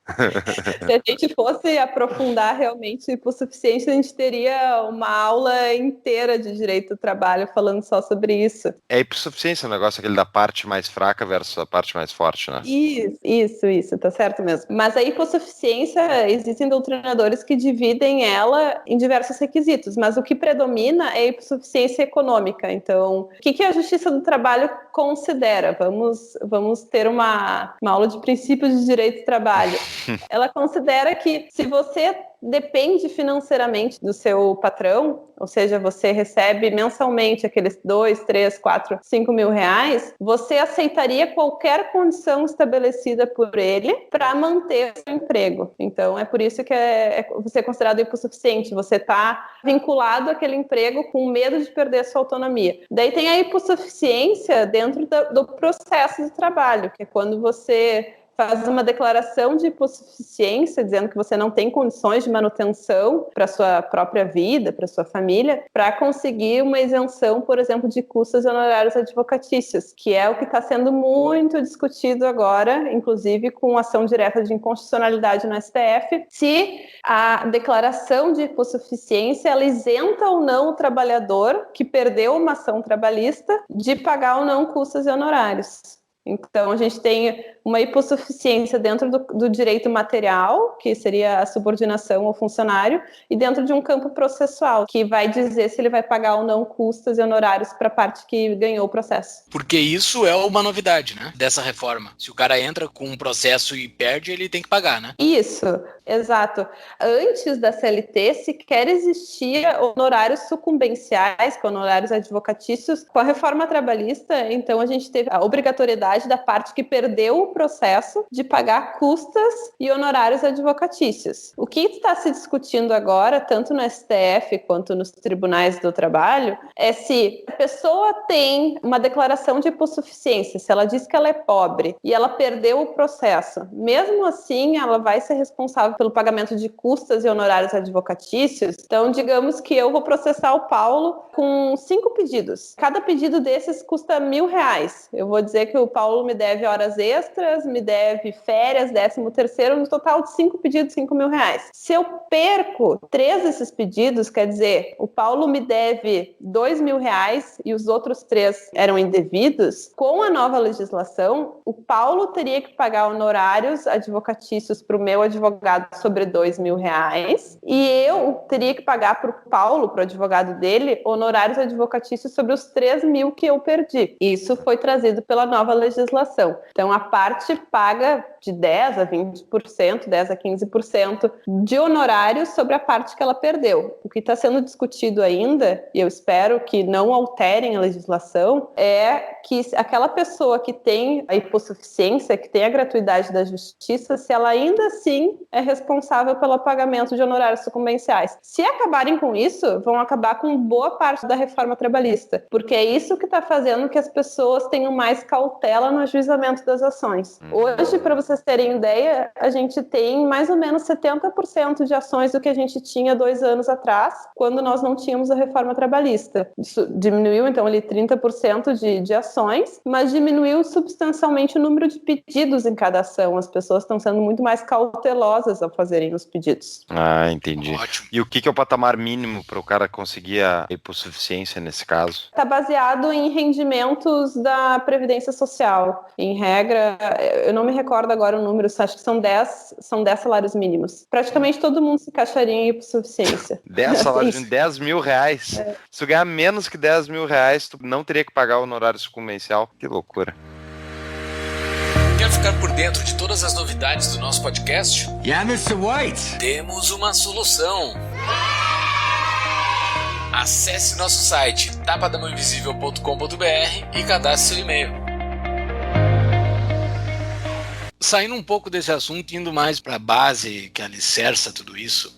Se a gente fosse aprofundar realmente hipossuficiência, a gente teria uma aula inteira de direito do trabalho falando só sobre isso. É hipossuficiência o negócio aquele da parte mais fraca versus a parte mais forte, né? Isso, tá certo mesmo. Mas a hipossuficiência, existem doutrinadores que dividem ela em diversos requisitos, mas o que predomina é a hipossuficiência econômica. Então, o que a Justiça do Trabalho considera? Vamos ter uma aula de princípios de direito do trabalho. Ela considera que se você depende financeiramente do seu patrão, ou seja, você recebe mensalmente aqueles 2, 3, 4, 5 mil reais, você aceitaria qualquer condição estabelecida por ele para manter o seu emprego. Então, é por isso que você é considerado hipossuficiente. Você está vinculado àquele emprego com medo de perder a sua autonomia. Daí tem a hipossuficiência dentro do processo de trabalho, que é quando você faz uma declaração de hipossuficiência, dizendo que você não tem condições de manutenção para sua própria vida, para sua família, para conseguir uma isenção, por exemplo, de custos e honorários advocatícios, que é o que está sendo muito discutido agora, inclusive com ação direta de inconstitucionalidade no STF, se a declaração de hipossuficiência ela isenta ou não o trabalhador que perdeu uma ação trabalhista de pagar ou não custos e honorários. Então, a gente tem uma hipossuficiência dentro do direito material, que seria a subordinação ao funcionário, e dentro de um campo processual, que vai dizer se ele vai pagar ou não custos e honorários para a parte que ganhou o processo. Porque isso é uma novidade, né, dessa reforma. Se o cara entra com um processo e perde, ele tem que pagar, né? Isso, exato. Antes da CLT, sequer existia honorários sucumbenciais, com honorários advocatícios. Com a reforma trabalhista, então, a gente teve a obrigatoriedade da parte que perdeu processo de pagar custas e honorários advocatícios. O que está se discutindo agora, tanto no STF quanto nos tribunais do trabalho, é se a pessoa tem uma declaração de hipossuficiência, se ela diz que ela é pobre e ela perdeu o processo, mesmo assim ela vai ser responsável pelo pagamento de custas e honorários advocatícios. Então, digamos que eu vou processar o Paulo com 5 pedidos. Cada pedido desses custa R$1.000. Eu vou dizer que o Paulo me deve horas extras, me deve férias, 13º, no total de 5 pedidos, R$5.000. Se eu perco 3 desses pedidos, quer dizer, o Paulo me deve R$2.000 e os outros 3 eram indevidos, com a nova legislação, o Paulo teria que pagar honorários advocatícios para o meu advogado sobre R$2.000 e eu teria que pagar para o Paulo, para o advogado dele, honorários advocatícios sobre os 3.000 que eu perdi. Isso foi trazido pela nova legislação. Então, a parte paga de 10% a 20%, 10% a 15% de honorários sobre a parte que ela perdeu. O que está sendo discutido ainda, e eu espero que não alterem a legislação, é que aquela pessoa que tem a hipossuficiência, que tem a gratuidade da justiça, se ela ainda assim é responsável pelo pagamento de honorários sucumbenciais. Se acabarem com isso, vão acabar com boa parte da reforma trabalhista, porque é isso que está fazendo que as pessoas tenham mais cautela no ajuizamento das ações. Hoje, para vocês terem ideia, a gente tem mais ou menos 70% de ações do que a gente tinha 2 anos atrás, quando nós não tínhamos a reforma trabalhista. Isso diminuiu, então, ali 30% de ações, mas diminuiu substancialmente o número de pedidos em cada ação. As pessoas estão sendo muito mais cautelosas ao fazerem os pedidos. Ah, entendi. Ótimo. E o que é o patamar mínimo para o cara conseguir a hipossuficiência nesse caso? Está baseado em rendimentos da Previdência Social. Em regra, eu não me recordo agora o número, acho que são 10 salários mínimos. Praticamente todo mundo se encaixaria em hipossuficiência. 10 salários de R$10.000. Se tu ganhar menos que R$10.000, tu não teria que pagar o honorário sucumbencial. Que loucura. Quer ficar por dentro de todas as novidades do nosso podcast? Yeah, Mr. White. Temos uma solução. Acesse nosso site tapadamãoinvisível.com.br e cadastre seu e-mail. Saindo um pouco desse assunto, indo mais para a base que alicerça tudo isso.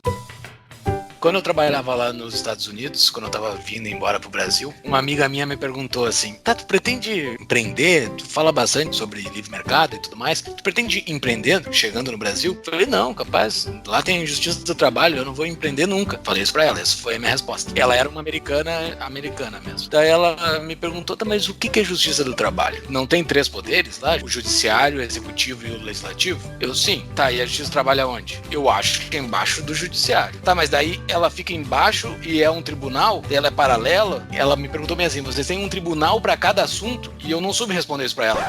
Quando eu trabalhava lá nos Estados Unidos, quando eu tava vindo embora pro Brasil, uma amiga minha me perguntou assim: tá, tu pretende empreender? Tu fala bastante sobre livre mercado e tudo mais. Tu pretende empreender chegando no Brasil? Eu falei, não, capaz, lá tem justiça do trabalho, eu não vou empreender nunca. Falei isso pra ela, essa foi a minha resposta. Ela era uma americana mesmo. Daí ela me perguntou, tá, mas o que é justiça do trabalho? Não tem 3 poderes lá? O judiciário, o executivo e o legislativo? Eu, sim. Tá, e a justiça trabalha onde? Eu acho que é embaixo do judiciário. Tá, mas daí ela fica embaixo e é um tribunal, ela é paralela. Ela me perguntou bem assim, vocês têm um tribunal para cada assunto? E eu não soube responder isso para ela.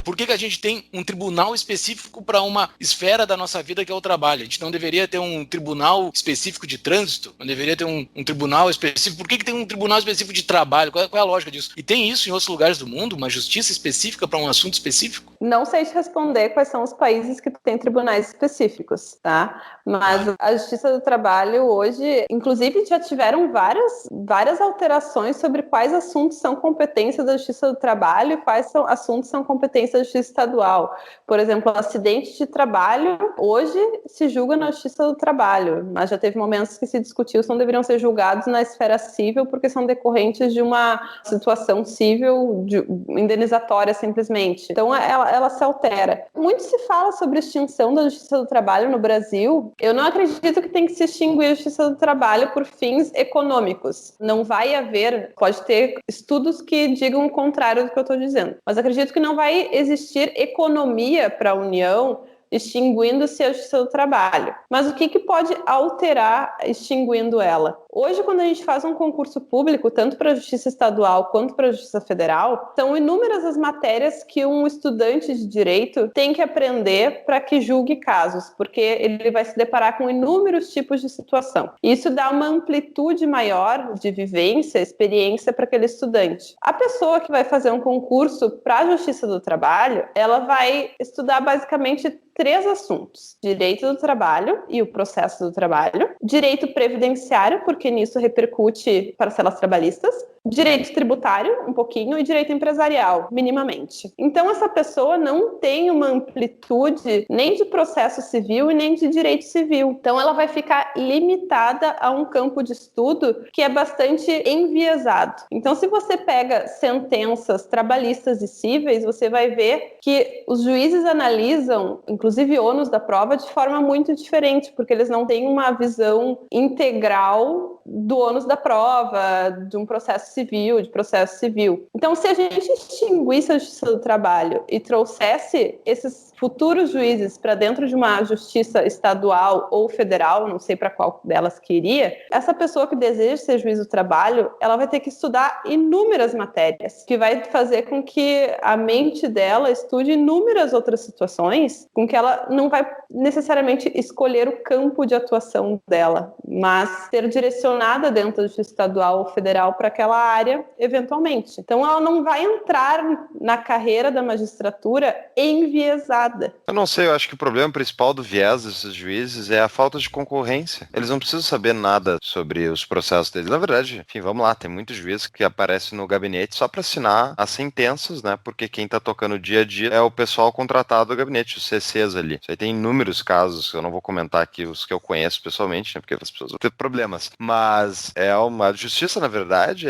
Por que a gente tem um tribunal específico para uma esfera da nossa vida que é o trabalho? A gente não deveria ter um tribunal específico de trânsito? Não deveria ter um tribunal específico? Por que tem um tribunal específico de trabalho? Qual é a lógica disso? E tem isso em outros lugares do mundo? Uma justiça específica para um assunto específico? Não sei te responder quais são os países que têm tribunais específicos, tá? Mas a Justiça do Trabalho hoje, inclusive, já tiveram várias alterações sobre quais assuntos são competência da Justiça do Trabalho e quais assuntos são competência da Justiça Estadual. Por exemplo, acidente de trabalho, hoje se julga na Justiça do Trabalho, mas já teve momentos que se discutiu se não deveriam ser julgados na esfera civil porque são decorrentes de uma situação civil indenizatória, simplesmente. Então, ela se altera. Muito se fala sobre extinção da Justiça do Trabalho no Brasil. Eu não acredito que tem que se extinguir a Justiça do Trabalho por fins econômicos. Não vai haver, pode ter estudos que digam o contrário do que eu estou dizendo, mas acredito que não vai existir economia para a União extinguindo-se a Justiça do Trabalho. Mas o que pode alterar extinguindo ela? Hoje, quando a gente faz um concurso público, tanto para a Justiça Estadual quanto para a Justiça Federal, são inúmeras as matérias que um estudante de direito tem que aprender para que julgue casos, porque ele vai se deparar com inúmeros tipos de situação. Isso dá uma amplitude maior de vivência, experiência para aquele estudante. A pessoa que vai fazer um concurso para a Justiça do Trabalho, ela vai estudar basicamente 3 assuntos: direito do trabalho e o processo do trabalho, direito previdenciário, porque nisso repercute parcelas trabalhistas, direito tributário, um pouquinho, e direito empresarial, minimamente. Então, essa pessoa não tem uma amplitude nem de processo civil e nem de direito civil. Então, ela vai ficar limitada a um campo de estudo que é bastante enviesado. Então, se você pega sentenças trabalhistas e cíveis, você vai ver que os juízes analisam, inclusive ônus da prova, de forma muito diferente, porque eles não têm uma visão integral do ônus da prova, de um processo civil, de processo civil. Então, se a gente extinguisse a justiça do trabalho e trouxesse esses futuros juízes para dentro de uma justiça estadual ou federal, não sei para qual delas que iria, essa pessoa que deseja ser juiz do trabalho, ela vai ter que estudar inúmeras matérias, que vai fazer com que a mente dela estude inúmeras outras situações, com que ela não vai necessariamente escolher o campo de atuação dela, mas ser direcionada dentro da justiça estadual ou federal para aquela área, eventualmente. Então, ela não vai entrar na carreira da magistratura enviesada. Eu não sei, eu acho que o problema principal do viés desses juízes é a falta de concorrência. Eles não precisam saber nada sobre os processos deles. Na verdade, enfim, vamos lá, tem muitos juízes que aparecem no gabinete só para assinar as sentenças, né? Porque quem tá tocando o dia a dia é o pessoal contratado do gabinete, os CCs ali. Isso aí tem inúmeros casos, eu não vou comentar aqui os que eu conheço pessoalmente, né? Porque as pessoas vão ter problemas. Mas é uma justiça, na verdade,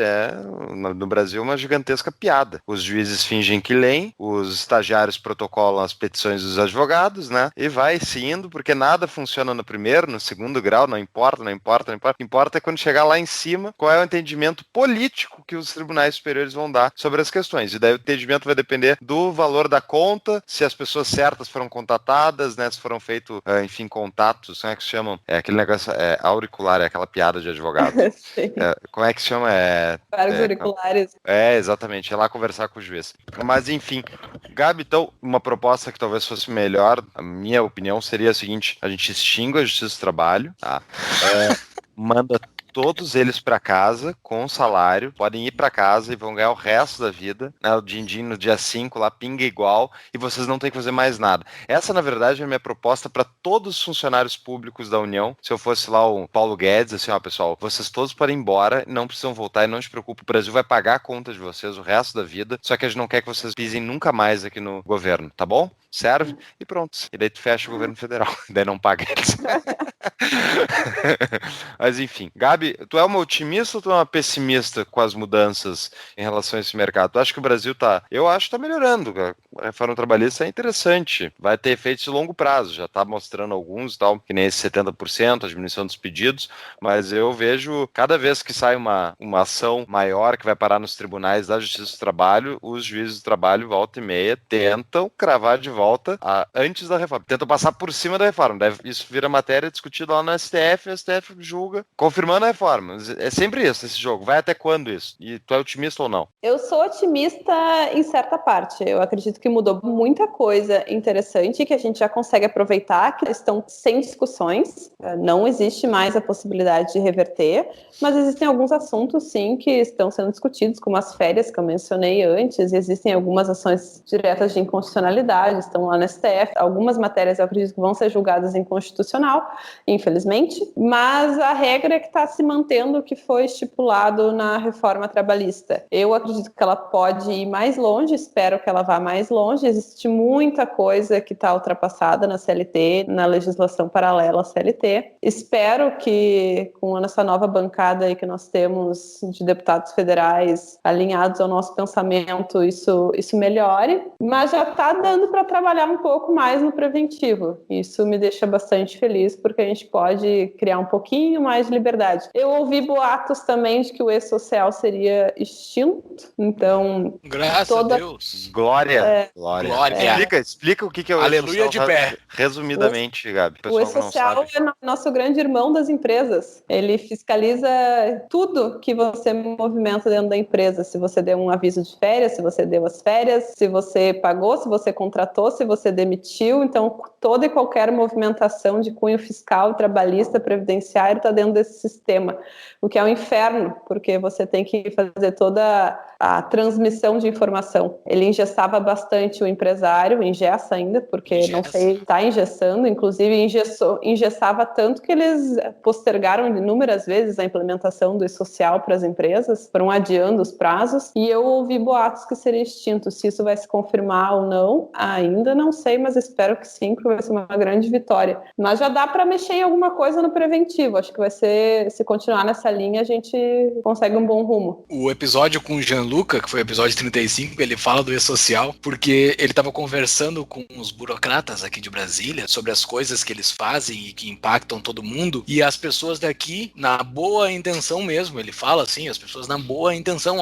no Brasil uma gigantesca piada. Os juízes fingem que leem, os estagiários protocolam as petições dos advogados, né? E vai se indo, porque nada funciona no primeiro, no segundo grau, não importa. O que importa é quando chegar lá em cima, qual é o entendimento político que os tribunais superiores vão dar sobre as questões. E daí o entendimento vai depender do valor da conta, se as pessoas certas foram contatadas, né? Se foram feitos, enfim, contatos, como é que se chamam? É aquele negócio, auricular, é aquela piada de advogado. Como é que se chama? Vários auriculares. Exatamente, é lá conversar com o juiz. Mas, enfim, Gabi, então, uma proposta que talvez fosse melhor, a minha opinião seria a seguinte: a gente extingue a justiça do trabalho, tá? Manda todos eles para casa com salário, podem ir para casa e vão ganhar o resto da vida, né? O din-din no dia 5 lá pinga igual e vocês não têm que fazer mais nada. Essa, na verdade, é a minha proposta para todos os funcionários públicos da União. Se eu fosse lá o Paulo Guedes, assim, ó, pessoal, vocês todos podem ir embora, não precisam voltar e não se preocupe, o Brasil vai pagar a conta de vocês o resto da vida, só que a gente não quer que vocês pisem nunca mais aqui no governo, tá bom? Serve? E pronto. E daí tu fecha o governo federal, daí não paga eles. Mas enfim, Gabi, tu é uma otimista ou tu é uma pessimista com as mudanças em relação a esse mercado? Tu acha que o Brasil eu acho que tá melhorando, a reforma trabalhista é interessante, vai ter efeitos de longo prazo, já tá mostrando alguns e tal, que nem esse 70%, a diminuição dos pedidos, mas eu vejo, cada vez que sai uma ação maior que vai parar nos tribunais da Justiça do Trabalho, os juízes do trabalho, volta e meia, tentam cravar de volta antes da reforma, tentam passar por cima da reforma, isso vira matéria discutida lá no STF, o STF julga, confirmando a reforma. É sempre isso, esse jogo. Vai até quando isso? E tu é otimista ou não? Eu sou otimista em certa parte. Eu acredito que mudou muita coisa interessante que a gente já consegue aproveitar, que estão sem discussões. Não existe mais a possibilidade de reverter, mas existem alguns assuntos, sim, que estão sendo discutidos, como as férias que eu mencionei antes, e existem algumas ações diretas de inconstitucionalidade, estão lá no STF. Algumas matérias eu acredito que vão ser julgadas inconstitucional, infelizmente, mas a regra é que está se mantendo o que foi estipulado na reforma trabalhista. Eu acredito que ela pode ir mais longe, espero que ela vá mais longe. Existe muita coisa que está ultrapassada na CLT, na legislação paralela à CLT. Espero que com essa nova bancada aí que nós temos de deputados federais alinhados ao nosso pensamento, isso melhore, mas já está dando para trabalhar um pouco mais no preventivo. Isso me deixa bastante feliz, porque a gente pode criar um pouquinho mais de liberdade. Eu ouvi boatos também de que o E-Social seria extinto, então... Graças a Deus. Glória. Explica o que é o Aleluia E-Social, de pé. Resumidamente, Gabi. O E-Social é nosso grande irmão das empresas. Ele fiscaliza tudo que você movimenta dentro da empresa. Se você deu um aviso de férias, se você deu as férias, se você pagou, se você contratou, se você demitiu. Então, toda e qualquer movimentação de cunho fiscal, trabalhista, previdenciário está dentro desse sistema sistema, o que é um inferno, porque você tem que fazer toda a transmissão de informação. Ele engessava bastante o empresário, engessa ainda, porque não sei, está engessando, inclusive engessava tanto que eles postergaram inúmeras vezes a implementação do e-social para as empresas, foram adiando os prazos, e eu ouvi boatos que seria extinto. Se isso vai se confirmar ou não, ainda não sei, mas espero que sim, porque vai ser uma grande vitória. Mas já dá para mexer em alguma coisa no preventivo, acho que vai ser, se continuar nessa linha, a gente consegue um bom rumo. O episódio com o Gianluca, que foi o episódio 35, ele fala do e-social, porque ele estava conversando com os burocratas aqui de Brasília sobre as coisas que eles fazem e que impactam todo mundo, e as pessoas daqui, na boa intenção mesmo, ele fala assim, as pessoas na boa intenção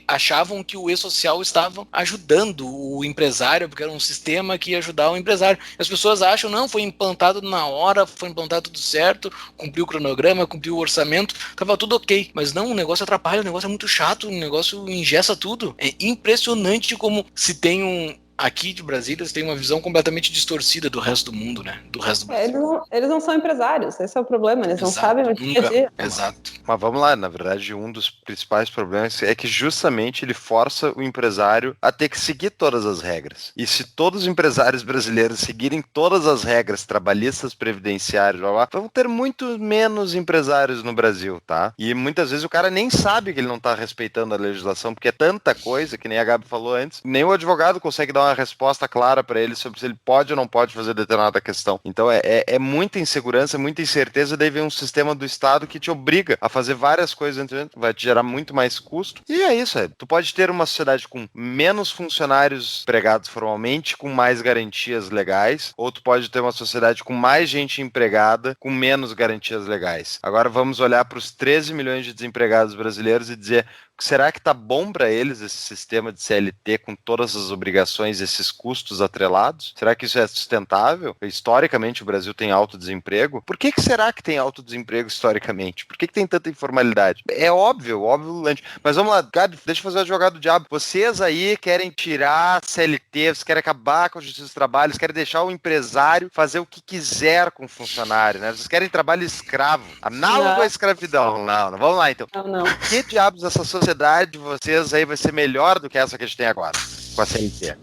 achavam que o e-social estava ajudando o empresário, porque era um sistema que ia ajudar o empresário. As pessoas acham, não, foi implantado na hora, foi implantado tudo certo, cumpriu o cronograma, cumpriu o orçamento, estava tudo ok, mas não, o negócio atrapalha, o negócio é muito chato, o negócio engessa tudo. É impressionante como se tem aqui de Brasília, você tem uma visão completamente distorcida do resto do mundo, né? Do resto do Brasil. Eles não são empresários, esse é o problema, eles não sabem o dia a dia. Exato. Mas vamos lá, na verdade, um dos principais problemas é que justamente ele força o empresário a ter que seguir todas as regras. E se todos os empresários brasileiros seguirem todas as regras trabalhistas, previdenciárias, vão ter muito menos empresários no Brasil, tá? E muitas vezes o cara nem sabe que ele não tá respeitando a legislação, porque é tanta coisa, que nem a Gabi falou antes, nem o advogado consegue dar uma resposta clara para ele sobre se ele pode ou não pode fazer determinada questão. Então é muita insegurança, muita incerteza, daí vem um sistema do Estado que te obriga a fazer várias coisas, vai te gerar muito mais custo. E é isso, tu pode ter uma sociedade com menos funcionários empregados formalmente, com mais garantias legais, ou tu pode ter uma sociedade com mais gente empregada, com menos garantias legais. Agora vamos olhar para os 13 milhões de desempregados brasileiros e dizer, será que tá bom para eles esse sistema de CLT com todas as obrigações, esses custos atrelados? Será que isso é sustentável? Historicamente o Brasil tem alto desemprego. Por que será que tem alto desemprego historicamente? Por que tem tanta informalidade? É óbvio, mas vamos lá, Gabi, deixa eu fazer o advogado do diabo. Vocês aí querem tirar a CLT, vocês querem acabar com a justiça do trabalho, vocês querem deixar o empresário fazer o que quiser com o funcionário, né? Vocês querem trabalho escravo, análogo à escravidão. Não, vamos lá então. Não. Que diabos essa sociedade de vocês aí vai ser melhor do que essa que a gente tem agora, com a CLT?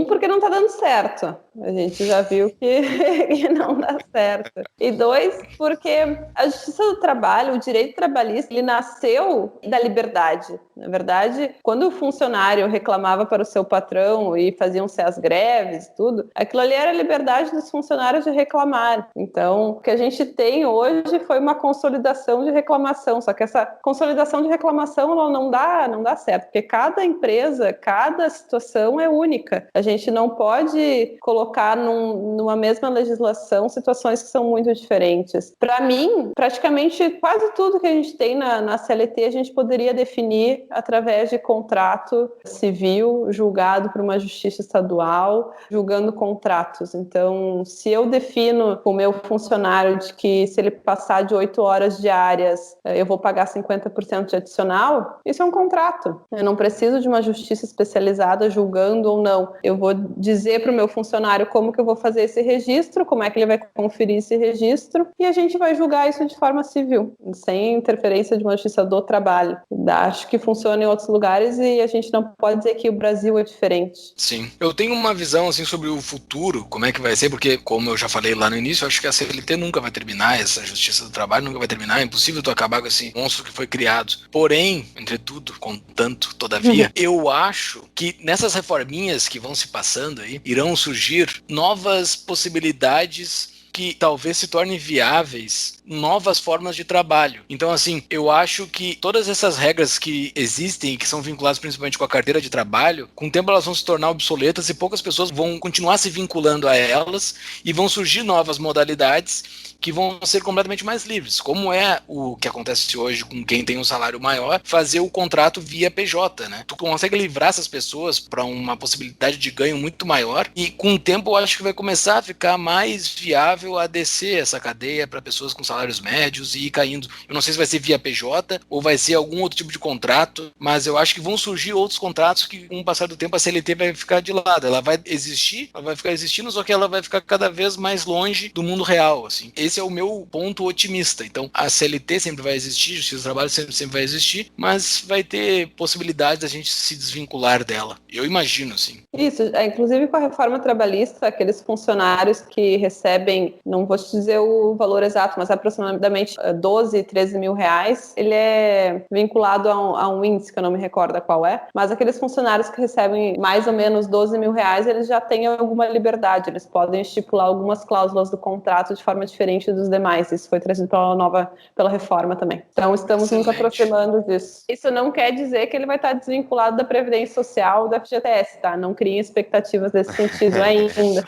Porque não tá dando certo. A gente já viu que não dá certo. E 2, porque a justiça do trabalho, o direito trabalhista, ele nasceu da liberdade. Na verdade, quando o funcionário reclamava para o seu patrão e faziam-se as greves e tudo, aquilo ali era a liberdade dos funcionários de reclamar. Então, o que a gente tem hoje foi uma consolidação de reclamação. Só que essa consolidação de reclamação ela não dá certo, porque cada empresa, cada situação é única. A gente não pode colocar numa mesma legislação situações que são muito diferentes. Para mim, praticamente quase tudo que a gente tem na CLT a gente poderia definir através de contrato civil julgado por uma justiça estadual, julgando contratos. Então, se eu defino com o meu funcionário de que se ele passar de 8 horas diárias eu vou pagar 50% de adicional, isso é um contrato. Eu não preciso de uma justiça especializada julgando ou não. Eu vou dizer para o meu funcionário como que eu vou fazer esse registro, como é que ele vai conferir esse registro, e a gente vai julgar isso de forma civil, sem interferência de uma justiça do trabalho. Acho que funciona em outros lugares e a gente não pode dizer que o Brasil é diferente. Sim. Eu tenho uma visão assim sobre o futuro, como é que vai ser, porque como eu já falei lá no início, eu acho que a CLT nunca vai terminar, essa justiça do trabalho nunca vai terminar, é impossível tu acabar com esse monstro que foi criado. Porém, entretudo, contanto, todavia, eu acho que nessas reforminhas que vão se passando aí, irão surgir novas possibilidades que talvez se tornem viáveis novas formas de trabalho. Então, assim, eu acho que todas essas regras que existem e que são vinculadas principalmente com a carteira de trabalho, com o tempo elas vão se tornar obsoletas e poucas pessoas vão continuar se vinculando a elas e vão surgir novas modalidades que vão ser completamente mais livres, como é o que acontece hoje com quem tem um salário maior, fazer o contrato via PJ, né? Tu consegue livrar essas pessoas para uma possibilidade de ganho muito maior e com o tempo eu acho que vai começar a ficar mais viável a descer essa cadeia para pessoas com salário salários médios e ir caindo. Eu não sei se vai ser via PJ ou vai ser algum outro tipo de contrato, mas eu acho que vão surgir outros contratos que, com o passar do tempo, a CLT vai ficar de lado. Ela vai existir, ela vai ficar existindo, só que ela vai ficar cada vez mais longe do mundo real, assim. Esse é o meu ponto otimista. Então, a CLT sempre vai existir, Justiça do Trabalho sempre vai existir, mas vai ter possibilidade da gente se desvincular dela. Eu imagino, assim. Isso, inclusive com a reforma trabalhista, aqueles funcionários que recebem, não vou te dizer o valor exato, mas aproximadamente 12, 13 mil reais, ele é vinculado a um índice, que eu não me recordo qual é, mas aqueles funcionários que recebem mais ou menos 12 mil reais, eles já têm alguma liberdade, eles podem estipular algumas cláusulas do contrato de forma diferente dos demais. Isso foi trazido pela reforma também. Então, estamos nos aproximando disso. Isso não quer dizer que ele vai estar desvinculado da Previdência Social, da FGTS, tá? Não criem expectativas desse sentido ainda.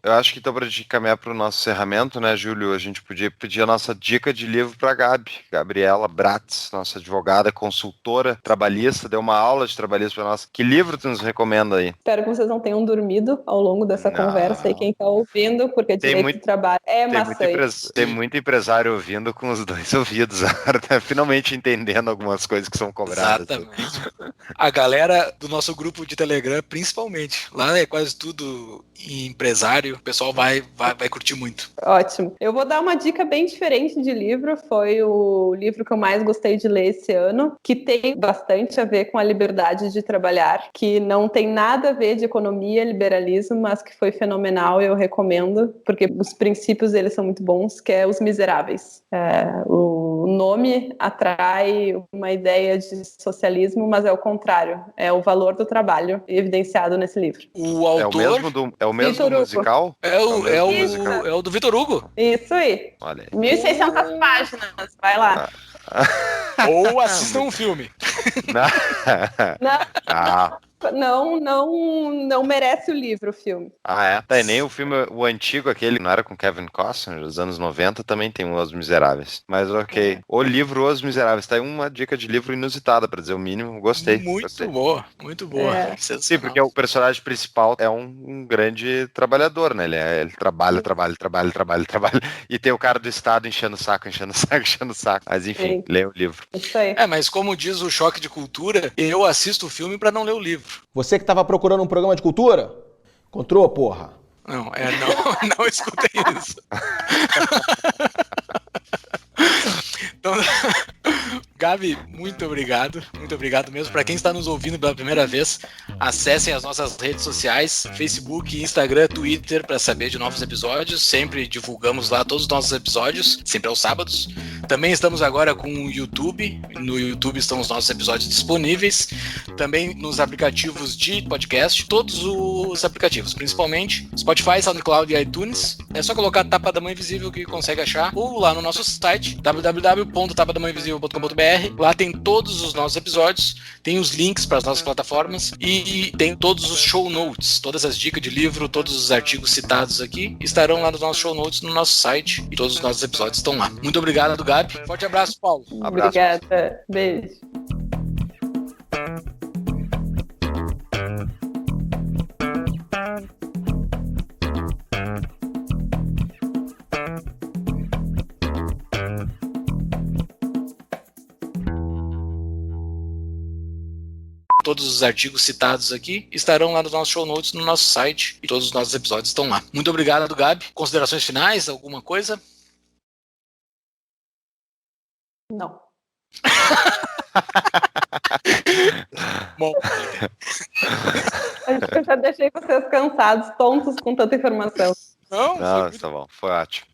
Eu acho que então, para a gente caminhar para o nosso encerramento, né, Júlio, a gente podia pedir a nossa dica de livro para a Gabriela Bratz, nossa advogada, consultora trabalhista, deu uma aula de trabalhista para nós. Que livro tu nos recomenda aí? Espero que vocês não tenham dormido ao longo dessa conversa e quem está ouvindo, porque direito do trabalho é maçante. Tem muito empresário ouvindo com os dois ouvidos, finalmente entendendo algumas coisas que são cobradas. Exatamente. A galera do nosso grupo de Telegram, principalmente. Lá é quase tudo empresário, o pessoal vai curtir muito. Ótimo. Eu vou dar uma dica bem diferente de livro, foi o livro que eu mais gostei de ler esse ano, que tem bastante a ver com a liberdade de trabalhar, que não tem nada a ver de economia, liberalismo, mas que foi fenomenal, eu recomendo, porque os princípios deles são muito bons, que é Os Miseráveis. O nome atrai uma ideia de socialismo, mas é o contrário, é o valor do trabalho evidenciado nesse livro. O autor... É o mesmo do musical? É o do Vitor Hugo. Isso aí. Olha aí. 1.600 páginas, vai lá. Ou assistam um filme. Não merece o livro, o filme. Ah, é? Tá, e nem o filme, o antigo, aquele, não era com Kevin Costner, dos anos 90, também tem Os Miseráveis. Mas ok. O livro Os Miseráveis, tá aí uma dica de livro inusitada, pra dizer o mínimo, gostei. Muito boa. Sim, porque o personagem principal é um grande trabalhador, né? Ele trabalha, e tem o cara do Estado enchendo o saco. Mas enfim, leia o livro. Isso aí. Mas como diz o Choque de Cultura, eu assisto o filme pra não ler o livro. Você que tava procurando um programa de cultura? Encontrou, porra? Não escutei isso. Então, Gabi, muito obrigado mesmo. Para quem está nos ouvindo pela primeira vez, acessem as nossas redes sociais, Facebook, Instagram, Twitter, para saber de novos episódios. Sempre divulgamos lá todos os nossos episódios, sempre aos sábados. Também estamos agora com o YouTube. No YouTube estão os nossos episódios disponíveis. Também nos aplicativos de podcast, todos os aplicativos, principalmente Spotify, SoundCloud e iTunes. É só colocar Tapa da Mãe Invisível que consegue achar, ou lá no nosso site, www.tapadamãeinvisível.com.br. Lá tem todos os nossos episódios, tem os links para as nossas plataformas e tem todos os show notes, todas as dicas de livro, todos os artigos citados aqui estarão lá nos nossos show notes no nosso site e todos os nossos episódios estão lá. Muito obrigado, Gabi. Forte abraço, Paulo. Abraço. Obrigada. Beijo. Todos os artigos citados aqui estarão lá nos nossos show notes no nosso site e todos os nossos episódios estão lá. Muito obrigado, Gabi. Considerações finais? Alguma coisa? Não. Bom, Acho que eu já deixei vocês cansados, tontos com tanta informação. Não, tá bom. Foi ótimo.